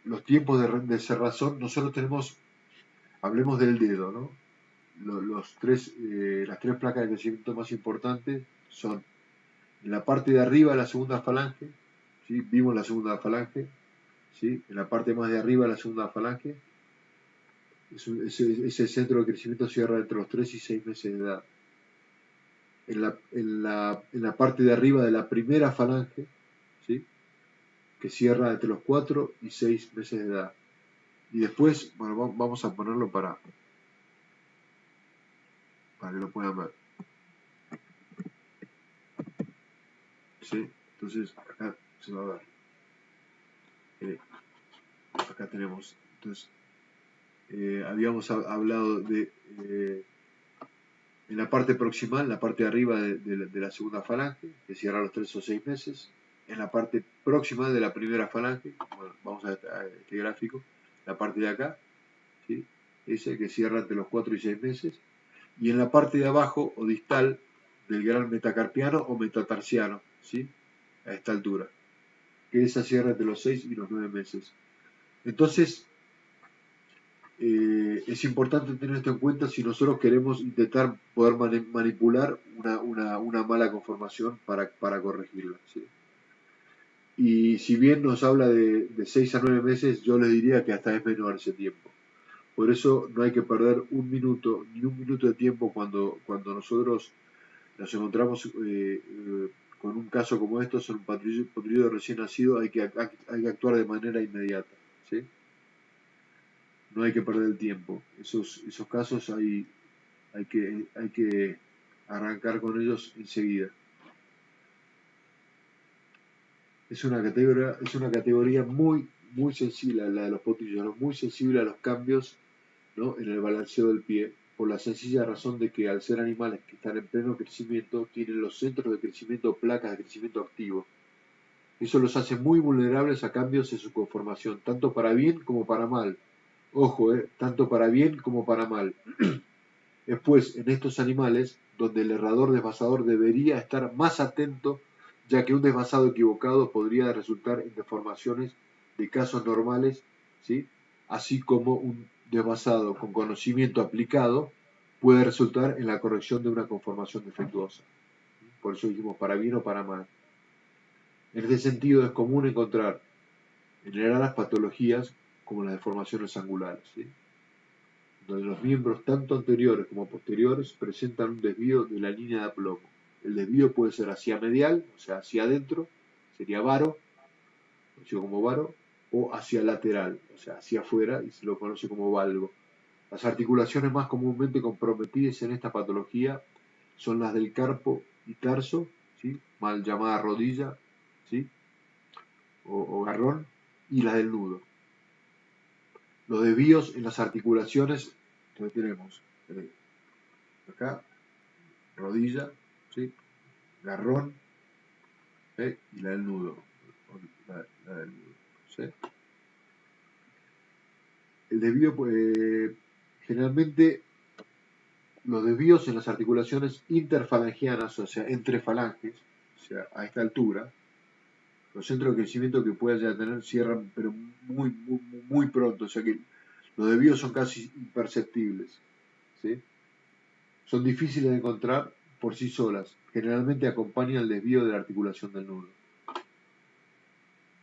los tiempos de cerrazón, nosotros tenemos, hablemos del dedo, ¿no? Las tres placas de crecimiento más importantes son en la parte de arriba de la segunda falange, ¿sí? Vimos la segunda falange, ¿sí? En la parte más de arriba de la segunda falange, ese centro de crecimiento cierra entre los 3 y 6 meses de edad. En la parte de arriba de la primera falange, ¿sí? Que cierra entre los 4 y 6 meses de edad. Y después, bueno, vamos a ponerlo para que lo puedan ver. ¿Sí? Entonces, acá se va a ver. Acá tenemos. Entonces, habíamos hablado de en la parte proximal, en la parte de arriba de la segunda falange, que cierra los 3 o 6 meses. En la parte próxima de la primera falange, bueno, vamos a este gráfico, la parte de acá, ¿sí? Ese que cierra entre los 4 y 6 meses. Y en la parte de abajo o distal del gran metacarpiano o metatarsiano, ¿sí? A esta altura, que esa cierra entre los 6 y los 9 meses. Entonces, es importante tener esto en cuenta si nosotros queremos intentar poder manipular una mala conformación para corregirla, ¿sí? Y si bien nos habla de 6 a 9 meses, yo le diría que hasta es menor ese tiempo. Por eso no hay que perder un minuto, ni un minuto de tiempo cuando nosotros nos encontramos con un caso como estos, en un potrillo recién nacido, hay que actuar de manera inmediata, ¿sí? No hay que perder el tiempo. Esos casos hay que arrancar con ellos enseguida. Es una categoría muy sensible, la de los potrillos, ¿no? Muy sensible a los cambios, ¿no? En el balanceo del pie, por la sencilla razón de que al ser animales que están en pleno crecimiento, tienen los centros de crecimiento, placas de crecimiento activos. Eso los hace muy vulnerables a cambios en su conformación, tanto para bien como para mal. Ojo, tanto para bien como para mal. Es pues en estos animales donde el errador desvasador debería estar más atento, ya que un desvasado equivocado podría resultar en deformaciones de casos normales, ¿sí? Así como un desvasado con conocimiento aplicado puede resultar en la corrección de una conformación defectuosa. Por eso dijimos para bien o para mal. En este sentido es común encontrar en raras patologías como las deformaciones angulares, ¿sí? Donde los miembros tanto anteriores como posteriores presentan un desvío de la línea de aplomo. El desvío puede ser hacia medial, o sea, hacia adentro, sería varo, conocido como varo, o hacia lateral, o sea, hacia afuera, y se lo conoce como valgo. Las articulaciones más comúnmente comprometidas en esta patología son las del carpo y tarso, ¿sí? Mal llamada rodilla, ¿sí? o garrón, y las del nudo. Los desvíos en las articulaciones, entonces tenemos acá, rodilla, ¿sí? Garrón, y la del nudo. La del nudo, ¿sí? El desvío, generalmente, los desvíos en las articulaciones interfalangianas, o sea, entre falanges, o sea, a esta altura, los centros de crecimiento que pueda ya tener cierran, pero muy pronto, o sea que los desvíos son casi imperceptibles, ¿sí? Son difíciles de encontrar por sí solas, generalmente acompañan el desvío de la articulación del nudo.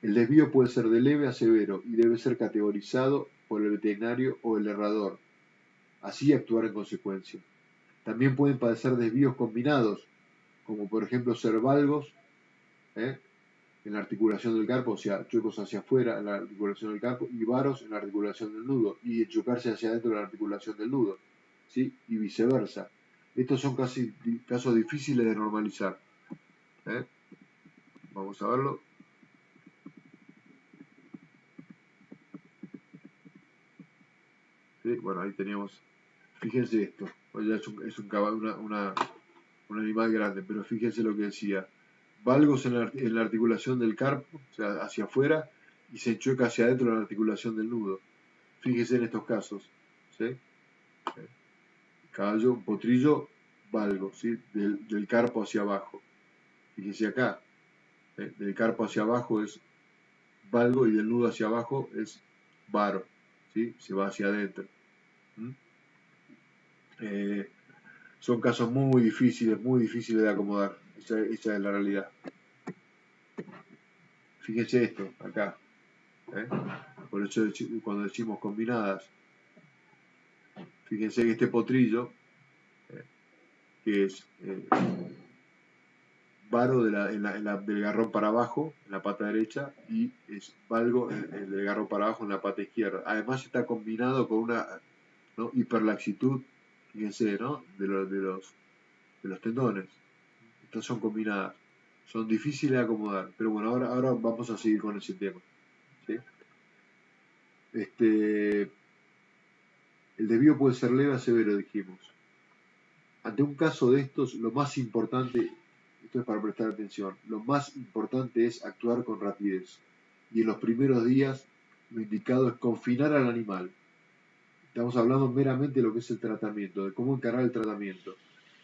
El desvío puede ser de leve a severo y debe ser categorizado por el veterinario o el herrador, así actuar en consecuencia. También pueden padecer desvíos combinados, como por ejemplo ser valgos, en la articulación del carpo, o sea, chuecos hacia afuera en la articulación del carpo, y varos en la articulación del nudo, y chocarse hacia adentro de la articulación del nudo, ¿sí? Y viceversa. Estos son casos difíciles de normalizar. Vamos a verlo. ¿Sí? Bueno, ahí teníamos. Fíjense esto. Ya es un animal grande, pero fíjense lo que decía. Valgos en la articulación del carpo, o sea, hacia afuera, y se enchueca hacia adentro de la articulación del nudo. Fíjense en estos casos. ¿Sí? Caballo, un potrillo, valgo, ¿sí? Del carpo hacia abajo. Fíjense acá. Del carpo hacia abajo es valgo y del nudo hacia abajo es varo. ¿Sí? Se va hacia adentro. ¿Mm? Son casos muy difíciles de acomodar. Esa es la realidad. Fíjense esto, acá. Por eso cuando decimos combinadas, fíjense que este potrillo, que es varo del garrón para abajo, en la pata derecha, y es valgo del garrón para abajo en la pata izquierda. Además está combinado con una, ¿no?, hiperlaxitud, fíjense, ¿no?, de los tendones. Estas son combinadas. Son difíciles de acomodar. Pero bueno, ahora vamos a seguir con ese tema, ¿sí? El desvío puede ser leve a severo, dijimos. Ante un caso de estos, lo más importante, esto es para prestar atención, lo más importante es actuar con rapidez. Y en los primeros días, lo indicado es confinar al animal. Estamos hablando meramente de lo que es el tratamiento, de cómo encarar el tratamiento.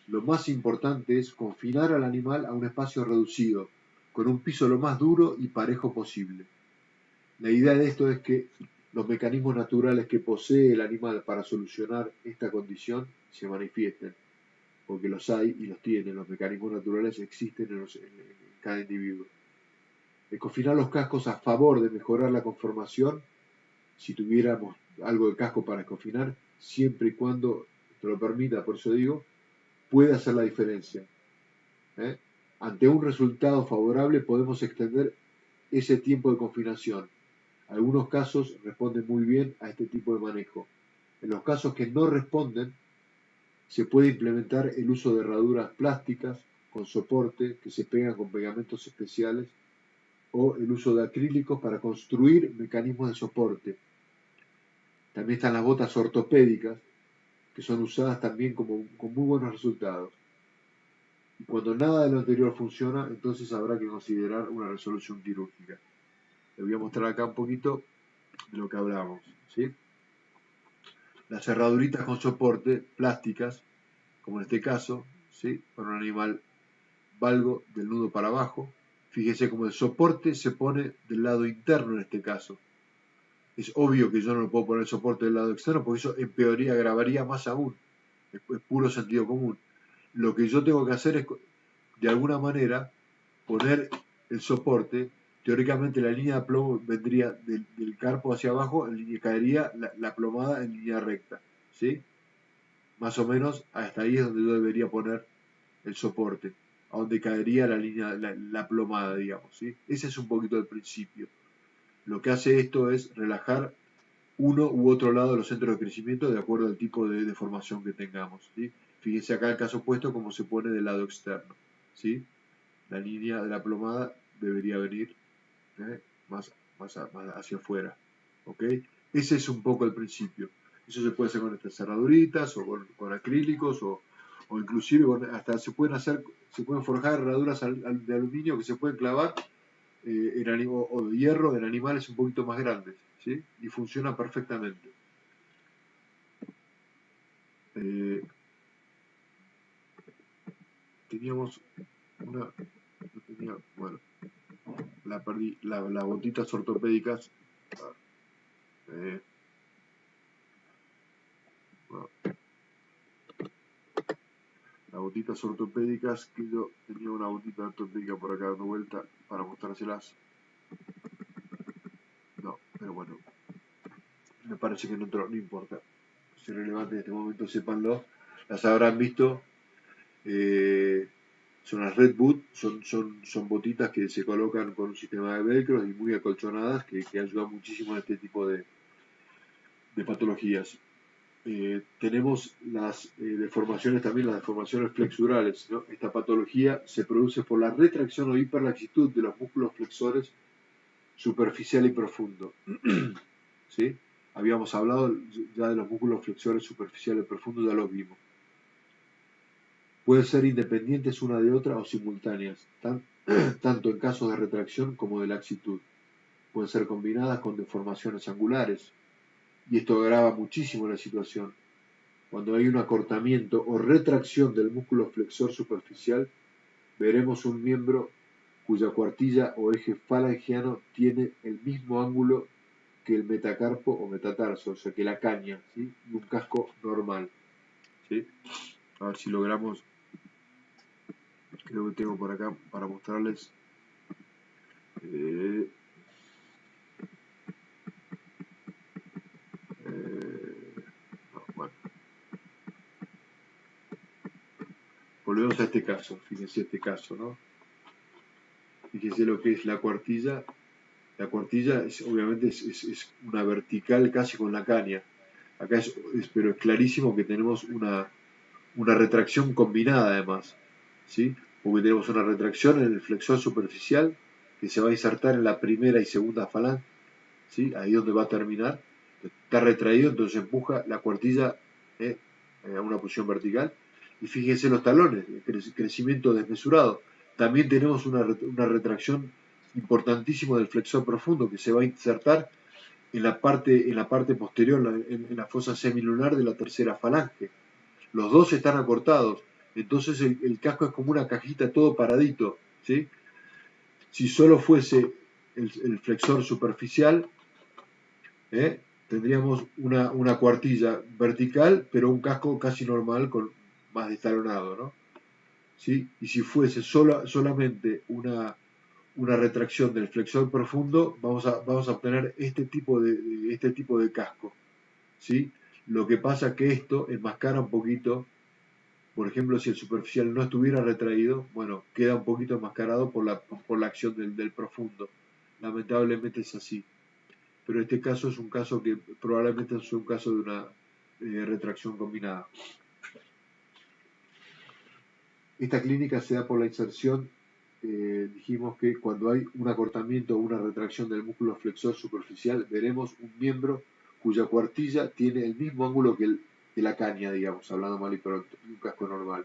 Lo más importante es confinar al animal a un espacio reducido, con un piso lo más duro y parejo posible. La idea de esto es que los mecanismos naturales que posee el animal para solucionar esta condición se manifiesten, porque los hay y los tienen, los mecanismos naturales existen en cada individuo. El confinar los cascos a favor de mejorar la conformación, si tuviéramos algo de casco para desconfinar, siempre y cuando te lo permita, por eso digo, puede hacer la diferencia. ¿Eh? Ante un resultado favorable podemos extender ese tiempo de confinación. Algunos casos responden muy bien a este tipo de manejo. En los casos que no responden, se puede implementar el uso de herraduras plásticas con soporte que se pegan con pegamentos especiales o el uso de acrílicos para construir mecanismos de soporte. También están las botas ortopédicas, que son usadas también con muy buenos resultados. Y cuando nada de lo anterior funciona, entonces habrá que considerar una resolución quirúrgica. Les voy a mostrar acá un poquito de lo que hablamos, ¿sí? Las cerraduritas con soporte, plásticas, como en este caso, ¿sí? Para un animal valgo del nudo para abajo. Fíjese cómo el soporte se pone del lado interno en este caso. Es obvio que yo no le puedo poner el soporte del lado externo porque eso empeoraría, agravaría más aún. Es puro sentido común. Lo que yo tengo que hacer es, de alguna manera, poner el soporte. Teóricamente la línea de plomo vendría del carpo hacia abajo, caería la plomada en línea recta, ¿sí? Más o menos hasta ahí es donde yo debería poner el soporte, a donde caería la línea, la plomada, digamos, ¿sí? Ese es un poquito el principio. Lo que hace esto es relajar uno u otro lado de los centros de crecimiento de acuerdo al tipo de deformación que tengamos, ¿sí? Fíjense acá el caso opuesto como se pone del lado externo, ¿sí? La línea de la plomada debería venir más hacia afuera, ¿ok? Ese es un poco el principio. Eso se puede hacer con estas cerraduritas o con acrílicos o inclusive hasta se pueden forjar herraduras de aluminio que se pueden clavar o de hierro en animales un poquito más grandes, ¿sí? Y funciona perfectamente. Teníamos una, bueno, la perdí, las botitas ortopédicas. Bueno, las botitas ortopédicas, que yo tenía una botita ortopédica por acá dando vuelta para mostrárselas. No, pero bueno, me parece que no importa. Es irrelevante en este momento, sépanlo. Las habrán visto. Son las Red Boot, son botitas que se colocan con un sistema de velcro y muy acolchonadas que ayudan muchísimo en este tipo de patologías. Tenemos las deformaciones, también las deformaciones flexurales, ¿no? Esta patología se produce por la retracción o hiperlaxitud de los músculos flexores superficial y profundo. ¿Sí? Habíamos hablado ya de los músculos flexores superficiales y profundos, ya los vimos. Pueden ser independientes una de otra o simultáneas, tanto en casos de retracción como de laxitud. Pueden ser combinadas con deformaciones angulares, y esto agrava muchísimo la situación. Cuando hay un acortamiento o retracción del músculo flexor superficial, veremos un miembro cuya cuartilla o eje falangiano tiene el mismo ángulo que el metacarpo o metatarso, o sea que la caña, ¿sí? Y un casco normal, ¿sí? A ver si logramos. Creo que tengo por acá para mostrarles. Bueno. Volvemos a este caso, fíjense este caso, ¿no? Fíjense lo que es la cuartilla. La cuartilla obviamente es una vertical casi con la caña. Acá pero es clarísimo que tenemos una retracción combinada además, ¿sí? Porque tenemos una retracción en el flexor superficial que se va a insertar en la primera y segunda falange, ¿sí? Ahí donde va a terminar. Está retraído, entonces empuja la cuartilla a una posición vertical. Y fíjense los talones, el crecimiento desmesurado. También tenemos una retracción importantísima del flexor profundo que se va a insertar en la parte posterior, en la fosa semilunar de la tercera falange. Los dos están acortados, entonces el casco es como una cajita todo paradito, ¿sí? Si solo fuese el flexor superficial, tendríamos una cuartilla vertical, pero un casco casi normal, más destalonado, ¿no? ¿Sí? Y si fuese solamente una retracción del flexor profundo, vamos a obtener este tipo de casco, ¿sí? Lo que pasa es que esto enmascara un poquito, por ejemplo, si el superficial no estuviera retraído, bueno, queda un poquito enmascarado por la acción del profundo. Lamentablemente es así. Pero este caso es un caso que probablemente es un caso de una retracción combinada. Esta clínica se da por la inserción, dijimos que cuando hay un acortamiento o una retracción del músculo flexor superficial, veremos un miembro cuya cuartilla tiene el mismo ángulo que la caña, digamos, hablando mal y pronto, un casco normal.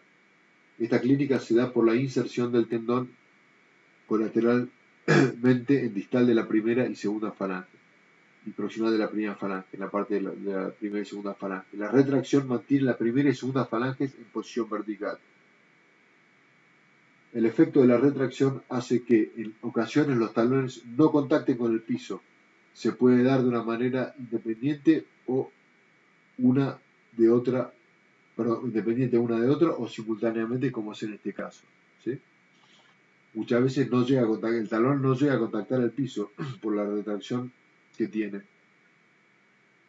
Esta clínica se da por la inserción del tendón colateralmente en distal de la primera y segunda falange y proximal de la primera falange, en la parte de la primera y segunda falange. La retracción mantiene la primera y segunda falanges en posición vertical. El efecto de la retracción hace que en ocasiones los talones no contacten con el piso. Se puede dar de una manera independiente o una de otra, perdón, independiente una de otra o simultáneamente como es en este caso. ¿Sí? Muchas veces no llega a contactar, el talón no llega a contactar el piso por la retracción que tiene.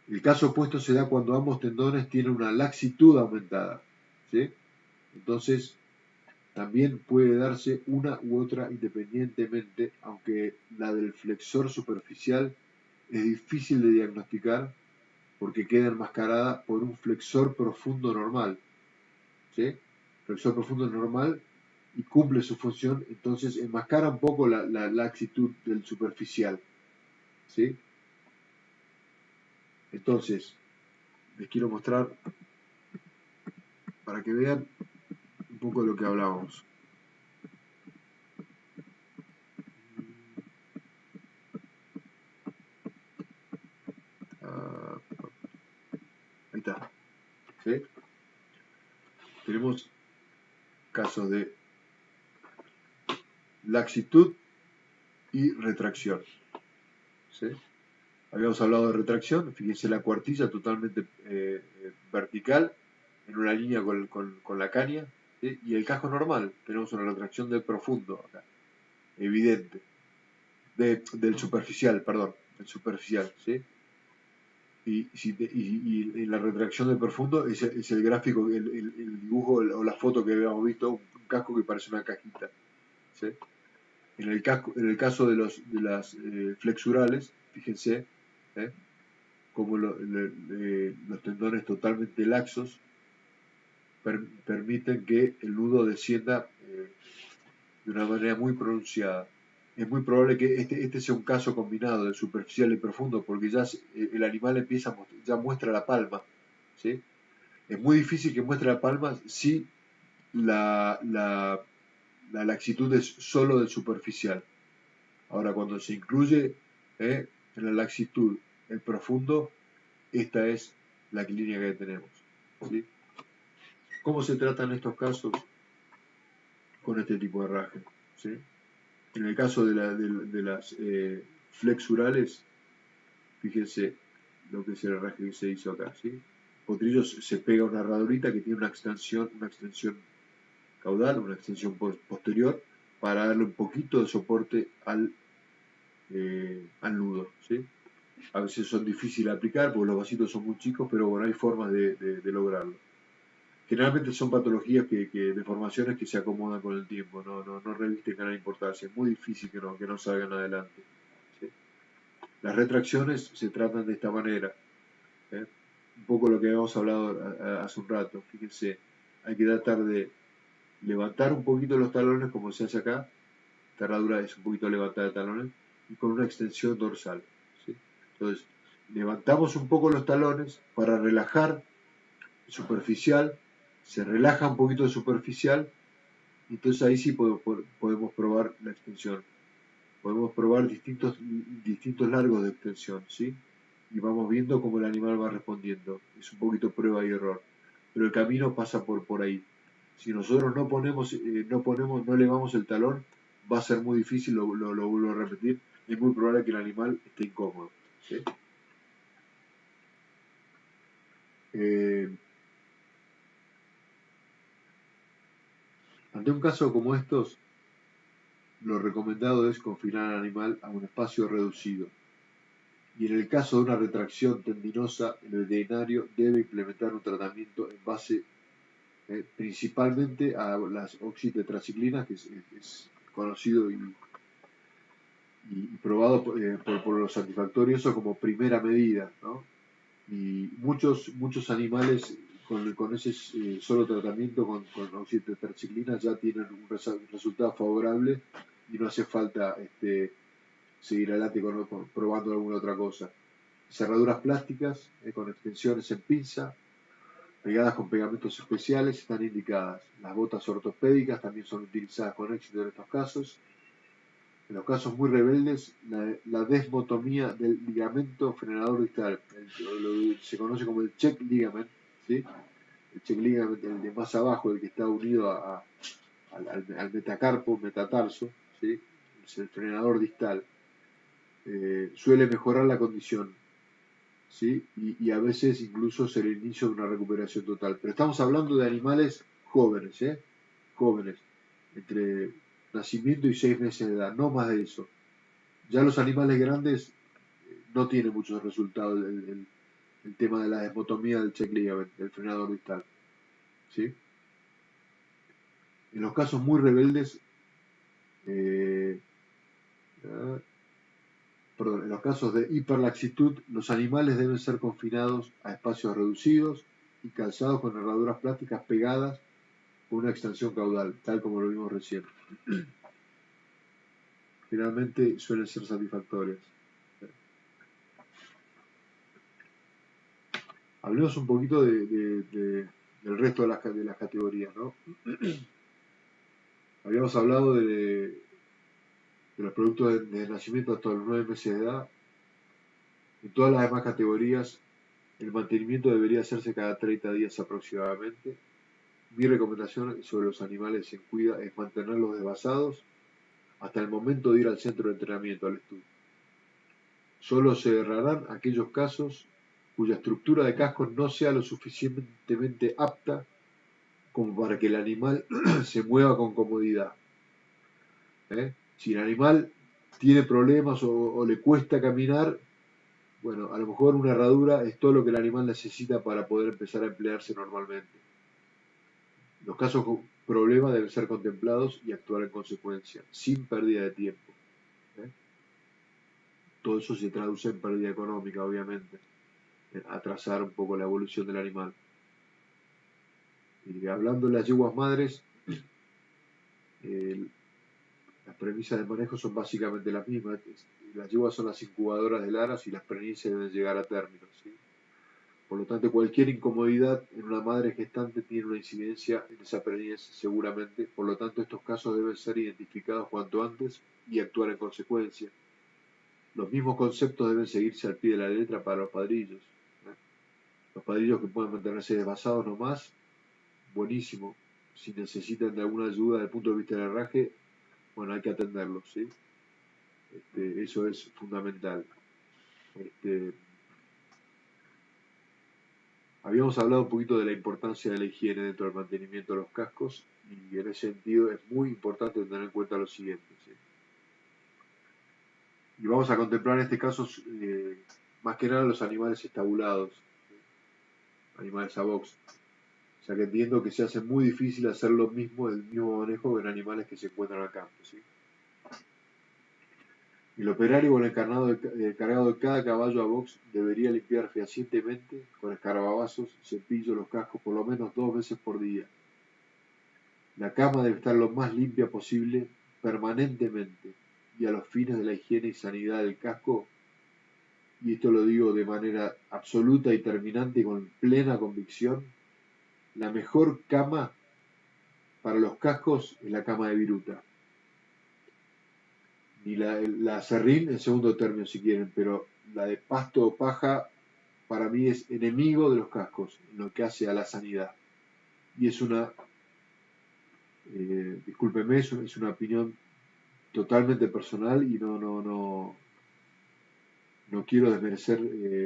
El caso opuesto se da cuando ambos tendones tienen una laxitud aumentada. ¿Sí? Entonces, también puede darse una u otra independientemente, aunque la del flexor superficial es difícil de diagnosticar porque queda enmascarada por un flexor profundo normal. ¿Sí? Flexor profundo normal y cumple su función, entonces enmascara un poco la laxitud del superficial. ¿Sí? Entonces, les quiero mostrar para que vean un poco de lo que hablábamos. Ah, ahí está. ¿Sí? Tenemos casos de laxitud y retracción. ¿Sí? Habíamos hablado de retracción, fíjense la cuartilla totalmente vertical, en una línea con la caña, ¿sí? Y el casco normal, tenemos una retracción del profundo acá, evidente, del superficial, perdón, del superficial, ¿sí? Y la retracción del profundo es el gráfico, el dibujo o la foto que habíamos visto, un casco que parece una cajita, ¿sí? En el caso de las flexurales, fíjense, ¿eh? Como los tendones totalmente laxos permiten que el nudo descienda de una manera muy pronunciada. Es muy probable que este sea un caso combinado de superficial y profundo, porque ya el animal empieza ya muestra la palma. ¿Sí? Es muy difícil que muestre la palma si la laxitud es solo del superficial. Ahora, cuando se incluye en la laxitud el profundo, esta es la clínica que tenemos. ¿Sí? ¿Cómo se tratan estos casos? Con este tipo de raje. ¿Sí? En el caso de las flexurales, fíjense lo que es el raje que se hizo acá. ¿Sí? Potrillo se pega una herradurita que tiene una extensión caudal, una extensión posterior, para darle un poquito de soporte al nudo. ¿Sí? A veces son difíciles de aplicar porque los vasitos son muy chicos, pero bueno, hay formas de lograrlo. Generalmente son patologías deformaciones que se acomodan con el tiempo, no revisten gran importancia, es muy difícil que no salgan adelante. ¿Sí? Las retracciones se tratan de esta manera. ¿Eh? Un poco lo que habíamos hablado hace un rato, fíjense, hay que tratar de levantar un poquito los talones como se hace acá, esta herradura es un poquito levantada de talones, y con una extensión dorsal. ¿Sí? Entonces, levantamos un poco los talones para relajar superficial, se relaja un poquito de superficial, entonces ahí sí podemos probar la extensión. Podemos probar distintos largos de extensión, ¿sí? Y vamos viendo cómo el animal va respondiendo. Es un poquito prueba y error. Pero el camino pasa por ahí. Si nosotros no elevamos el talón, va a ser muy difícil, lo vuelvo a repetir, es muy probable que el animal esté incómodo. ¿Sí? Ante un caso como estos, lo recomendado es confinar al animal a un espacio reducido. Y en el caso de una retracción tendinosa, el veterinario debe implementar un tratamiento en base principalmente a las oxitetraciclinas, que es conocido y probado por los satisfactorios, eso como primera medida, ¿no? Y muchos animales con ese solo tratamiento con oxitetraciclina ya tienen un resultado favorable y no hace falta seguir adelante probando alguna otra cosa. Cerraduras plásticas con extensiones en pinza, pegadas con pegamentos especiales, están indicadas. Las botas ortopédicas también son utilizadas con éxito en estos casos. En los casos muy rebeldes, la desmotomía del ligamento frenador distal, se conoce como el check ligament, ¿sí? El check ligament, el de más abajo, el que está unido al metacarpo, metatarso, ¿sí? Es el frenador distal. Suele mejorar la condición, ¿sí? Y a veces incluso es el inicio de una recuperación total. Pero estamos hablando de animales jóvenes, jóvenes, entre nacimiento y 6 meses de edad, no más de eso. Ya los animales grandes no tienen muchos resultados el tema de la desmotomía del check ligament, del frenador distal, ¿sí? En los casos muy rebeldes, eh, perdón, en los casos de hiperlaxitud, los animales deben ser confinados a espacios reducidos y calzados con herraduras plásticas pegadas con una extensión caudal, tal como lo vimos recién. Generalmente suelen ser satisfactorias. Hablemos un poquito del resto de las categorías, ¿no? Habíamos hablado de los productos de nacimiento hasta los 9 meses de edad. En todas las demás categorías, el mantenimiento debería hacerse cada 30 días aproximadamente. Mi recomendación sobre los animales en cuida es mantenerlos desbasados hasta el momento de ir al centro de entrenamiento, al estudio. Solo se errarán aquellos casos cuya estructura de casco no sea lo suficientemente apta como para que el animal se mueva con comodidad. Si el animal tiene problemas o le cuesta caminar, bueno, a lo mejor una herradura es todo lo que el animal necesita para poder empezar a emplearse normalmente. Los casos con problemas deben ser contemplados y actuar en consecuencia, sin pérdida de tiempo. Todo eso se traduce en pérdida económica, obviamente, en atrasar un poco la evolución del animal. Y hablando de las yeguas madres, las premisas de manejo son básicamente las mismas. Las yeguas son las incubadoras del aras y las preñices deben llegar a término, ¿sí? Por lo tanto, cualquier incomodidad en una madre gestante tiene una incidencia en esa preñez seguramente. Por lo tanto, estos casos deben ser identificados cuanto antes y actuar en consecuencia. Los mismos conceptos deben seguirse al pie de la letra para los padrillos. Los padrillos que pueden mantenerse desbasados nomás, buenísimo. Si necesitan de alguna ayuda desde el punto de vista del herraje, bueno, hay que atenderlos, ¿sí? Eso es fundamental. Habíamos hablado un poquito de la importancia de la higiene dentro del mantenimiento de los cascos y en ese sentido es muy importante tener en cuenta lo siguiente, ¿sí? Y vamos a contemplar en este caso más que nada los animales estabulados, ¿sí? Animales a box. O sea que entiendo que se hace muy difícil hacer lo mismo, el mismo manejo en animales que se encuentran al campo, ¿sí? El operario o el encargado de cada caballo a box debería limpiar fehacientemente con escarbabazos y cepillo los cascos por lo menos 2 veces por día. La cama debe estar lo más limpia posible permanentemente y a los fines de la higiene y sanidad del casco, y esto lo digo de manera absoluta y terminante y con plena convicción, la mejor cama para los cascos es la cama de viruta. Ni la serrín en segundo término si quieren, pero la de pasto o paja para mí es enemigo de los cascos en lo que hace a la sanidad. Y es discúlpeme, es una opinión totalmente personal y no quiero desmerecer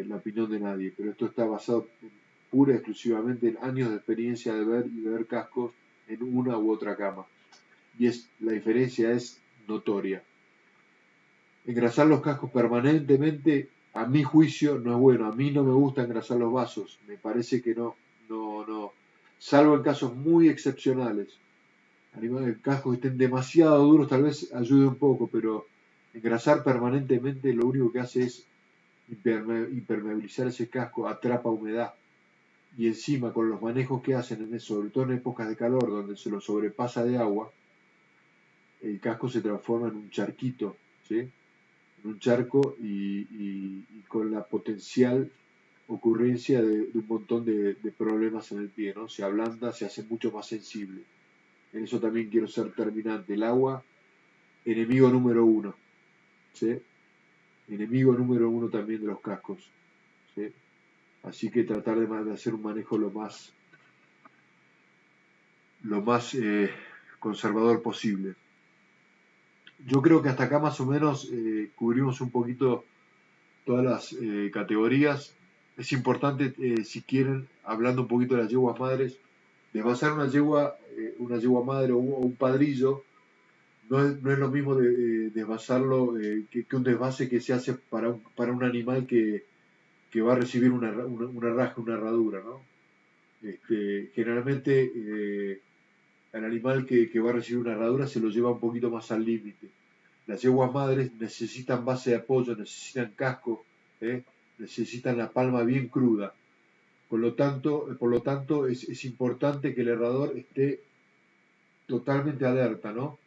la opinión de nadie, pero esto está basado pura y exclusivamente en años de experiencia de ver cascos en una u otra cama. Y la diferencia es notoria. Engrasar los cascos permanentemente A mi juicio no es bueno, a mí no me gusta engrasar los vasos, me parece que no, salvo en casos muy excepcionales. Animales de casco que estén demasiado duros tal vez ayude un poco, pero engrasar permanentemente lo único que hace es impermeabilizar ese casco, atrapa humedad. Y encima con los manejos que hacen, sobre todo en épocas de calor, donde se lo sobrepasa de agua, el casco se transforma en un charquito, ¿sí? En un charco y con la potencial ocurrencia de un montón de problemas en el pie, ¿no? Se ablanda, se hace mucho más sensible. En eso también quiero ser terminante. El agua, enemigo número uno, ¿sí? Enemigo número uno también de los cascos, ¿sí? Así que tratar de hacer un manejo lo más conservador posible. Yo creo que hasta acá más o menos cubrimos un poquito todas las categorías. Es importante, si quieren, hablando un poquito de las yeguas madres, desvasar una yegua madre o un padrillo no es lo mismo desvasarlo que un desvase que se hace para un animal que va a recibir una raja, una herradura, ¿no? Generalmente al animal que va a recibir una herradura se lo lleva un poquito más al límite. Las yeguas madres necesitan base de apoyo, necesitan casco, ¿eh? Necesitan la palma bien cruda. Por lo tanto es importante que el herrador esté totalmente alerta, ¿no?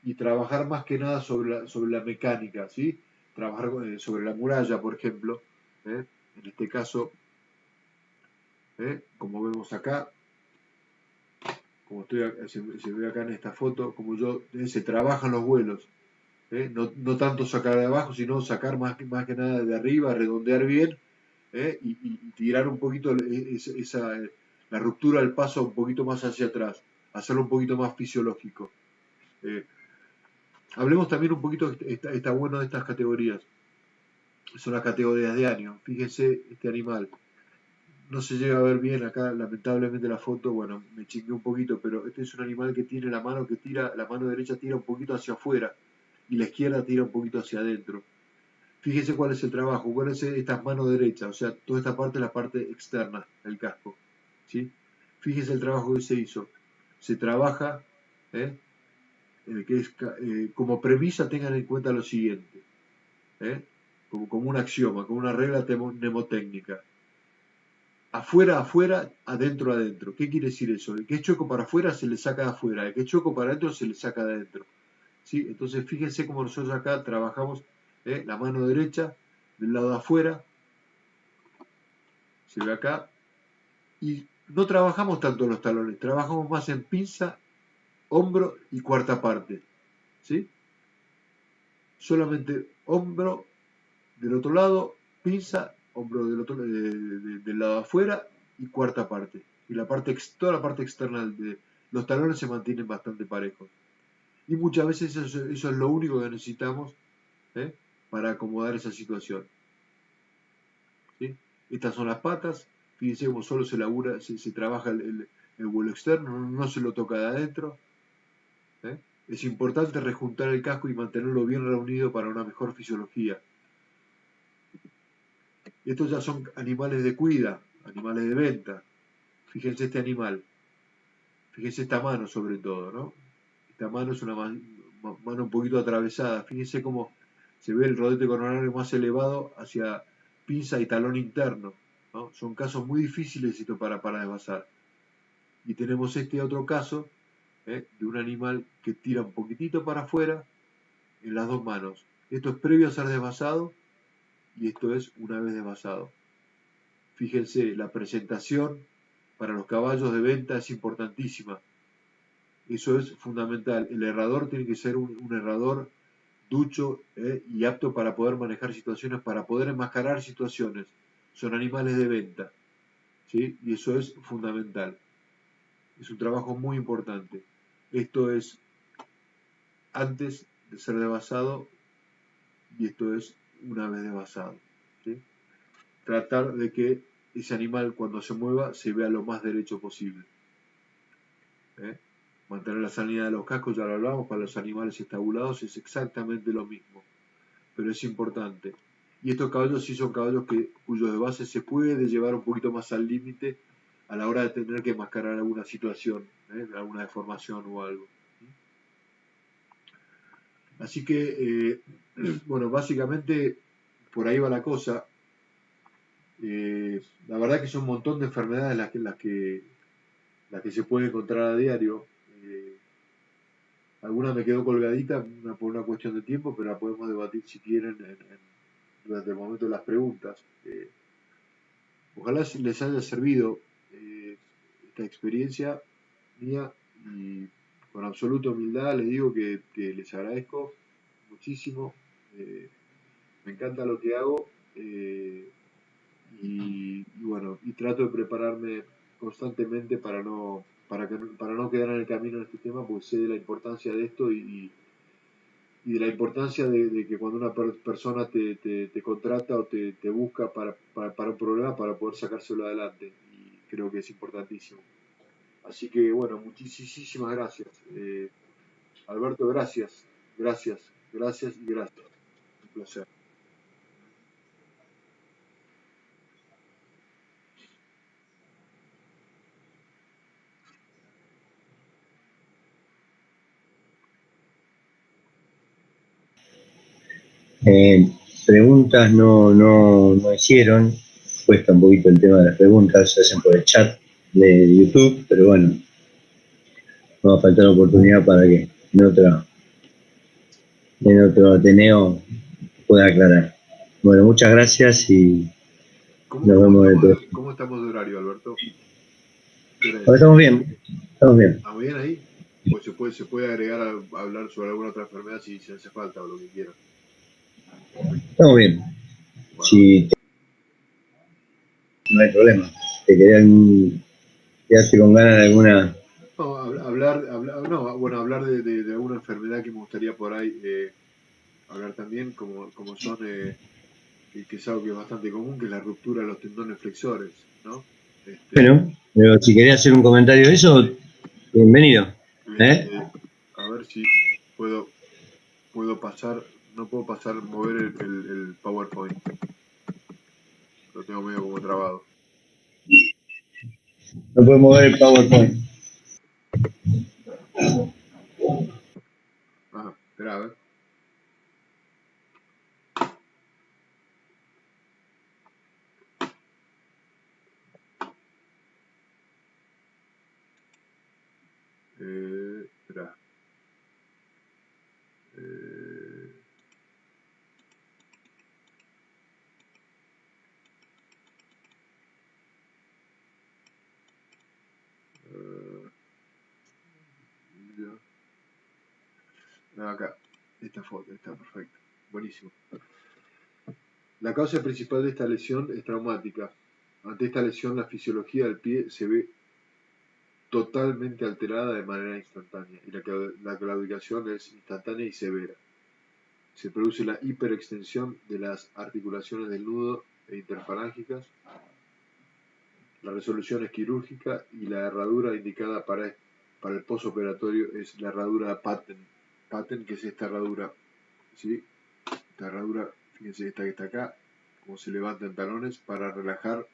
Y trabajar más que nada sobre la mecánica, ¿sí? Trabajar sobre la muralla, por ejemplo, ¿eh? En este caso, como vemos acá, como se ve acá en esta foto, como se trabajan los vuelos, no tanto sacar de abajo, sino sacar más que nada de arriba, redondear bien, y tirar un poquito la ruptura del paso un poquito más hacia atrás, hacerlo un poquito más fisiológico. Eh, Hablemos también un poquito, está bueno de estas categorías, son las categorías de año. Fíjense este animal, no se llega a ver bien acá, lamentablemente la foto, bueno, me chingué un poquito, pero este es un animal que tiene la mano derecha tira un poquito hacia afuera y la izquierda tira un poquito hacia adentro. Fíjese cuál es el trabajo, cuál es esta mano derecha, o sea, toda esta parte es la parte externa del casco, ¿sí? Fíjese el trabajo que se hizo. Se trabaja, ¿eh? Como premisa tengan en cuenta lo siguiente, ¿eh? Como un axioma, como una regla mnemotécnica. Afuera, afuera, adentro, adentro. ¿Qué quiere decir eso? El que es chueco para afuera se le saca de afuera, el que es chueco para adentro se le saca de adentro. ¿Sí? Entonces fíjense cómo nosotros acá trabajamos la mano derecha del lado de afuera, se ve acá, y no trabajamos tanto los talones, trabajamos más en pinza, hombro y cuarta parte. ¿Sí? Solamente hombro del otro lado, pinza, hombro del lado de afuera y cuarta parte. Y toda la parte externa de los talones se mantienen bastante parejos. Y muchas veces eso es lo único que necesitamos, ¿eh? Para acomodar esa situación. ¿Sí? Estas son las patas. Fíjense cómo solo se trabaja el vuelo externo, no se lo toca de adentro. ¿Eh? Es importante rejuntar el casco y mantenerlo bien reunido para una mejor fisiología. Estos ya son animales de cuida, animales de venta. Fíjense este animal, fíjense esta mano sobre todo, ¿no? Esta mano es una mano un poquito atravesada. Fíjense cómo se ve el rodete coronario más elevado hacia pinza y talón interno, ¿no? Son casos muy difíciles para desvasar. Y tenemos este otro caso de un animal que tira un poquitito para afuera en las dos manos. Esto es previo a ser desvasado y esto es una vez desvasado. Fíjense, la presentación para los caballos de venta es importantísima. Eso es fundamental. El herrador tiene que ser un herrador ducho y apto para poder manejar situaciones, para poder enmascarar situaciones. Son animales de venta, ¿sí? Y eso es fundamental. Es un trabajo muy importante. Esto es antes de ser desvasado y esto es una vez desvasado, ¿sí? Tratar de que ese animal cuando se mueva se vea lo más derecho posible. Mantener la sanidad de los cascos, ya lo hablamos, para los animales estabulados es exactamente lo mismo, pero es importante. Y estos caballos sí son caballos cuyos de base se puede llevar un poquito más al límite a la hora de tener que mascarar alguna situación, alguna deformación o algo. Así que, bueno, básicamente por ahí va la cosa. La verdad que son un montón de enfermedades las que se puede encontrar a diario. Alguna me quedó colgadita por una cuestión de tiempo, pero la podemos debatir si quieren durante el momento de las preguntas. Ojalá les haya servido esta experiencia mía y con absoluta humildad les digo que les agradezco muchísimo. Me encanta lo que hago y bueno, y trato de prepararme constantemente para no quedar en el camino en este tema, porque sé de la importancia de esto y de la importancia de que cuando una persona te contrata o te busca para un problema, para poder sacárselo adelante. Y creo que es importantísimo. Así que bueno, muchísimas gracias. Alberto, gracias. Gracias, gracias y gracias. Un placer. Eh, Preguntas no hicieron, cuesta un poquito el tema de las preguntas, se hacen por el chat de YouTube, pero bueno, no va a faltar oportunidad para que en otro Ateneo pueda aclarar. Bueno, muchas gracias y nos vemos en el próximo. ¿Cómo estamos de horario, Alberto? Ahora estamos bien, estamos bien. ¿Estamos bien ahí? Pues se puede agregar a hablar sobre alguna otra enfermedad si hace falta o lo que quieran. Estamos bien. Bueno. Si no hay problema. Te quedan quedaste con ganas de alguna. No, hablar de alguna enfermedad que me gustaría por ahí hablar también, como son, que es algo que es bastante común, que es la ruptura de los tendones flexores, ¿no? Bueno, pero si querés hacer un comentario de eso, bienvenido. A ver si puedo pasar, no puedo pasar, mover el PowerPoint. Lo tengo medio como trabado. No puedo mover el PowerPoint. Ajá, espera, a ver. Espera. Acá, esta foto, está perfecto. Buenísimo. La causa principal de esta lesión es traumática. Ante esta lesión, la fisiología del pie se ve totalmente alterada de manera instantánea y la claudicación es instantánea y severa. Se produce la hiperextensión de las articulaciones del nudo e interfalángicas. La resolución es quirúrgica y la herradura indicada para el posoperatorio es la herradura Patten. Patten, que es esta herradura, ¿sí? Esta herradura, fíjense, esta que está acá, como se levantan talones para relajar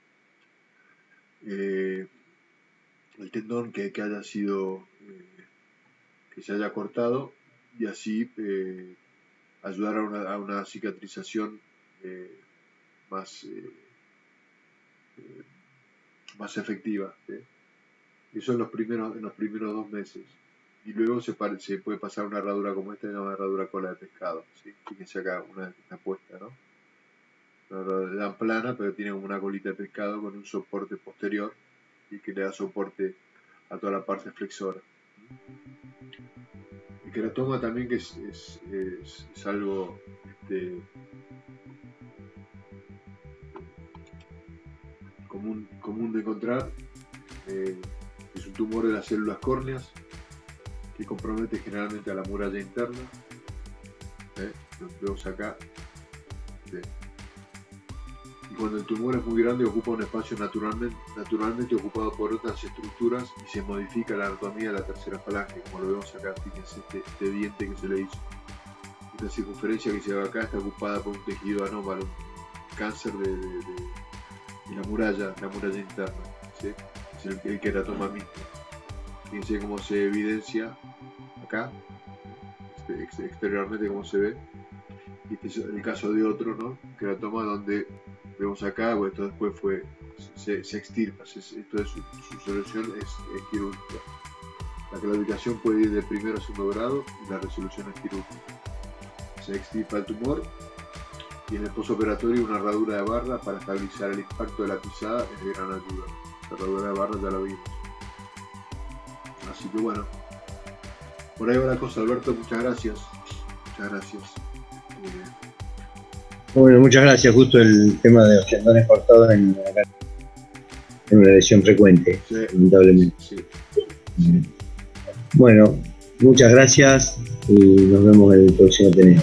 el tendón que haya sido, que se haya cortado y así ayudar a una cicatrización más efectiva. Eso en los primeros 2 meses. Y luego se puede pasar una herradura como esta, una herradura cola de pescado. ¿Sí? Fíjense acá, una vez que está puesta, ¿no? Una herradura plana, pero tiene como una colita de pescado con un soporte posterior y que le da soporte a toda la parte flexora. El queratoma también, que es algo común de encontrar, es un tumor de las células córneas que compromete generalmente a la muralla interna. Lo vemos acá. Y cuando el tumor es muy grande, ocupa un espacio naturalmente ocupado por otras estructuras y se modifica la anatomía de la tercera falange, como lo vemos acá. Fíjense este diente que se le hizo. Esta circunferencia que se ve acá está ocupada por un tejido anómalo, cáncer de la muralla interna, ¿sí? Es el queratoma mismo. Fíjense cómo se evidencia acá, exteriormente cómo se ve. Y este es el caso de otro, ¿no? Queratoma donde vemos acá, bueno, esto después se extirpa, esto es su solución es quirúrgica. La claudicación puede ir de primero a segundo grado y la resolución es quirúrgica. Se extirpa el tumor y en el postoperatorio una herradura de barra para estabilizar el impacto de la pisada es de gran ayuda. La herradura de barra ya lo vimos. Así que bueno, por ahí va la cosa, Alberto, muchas gracias. Muchas gracias. Bueno, muchas gracias. Justo el tema de los tendones cortados en una lesión frecuente, Sí, lamentablemente. sí. Bueno, muchas gracias y nos vemos en el próximo Ateneo.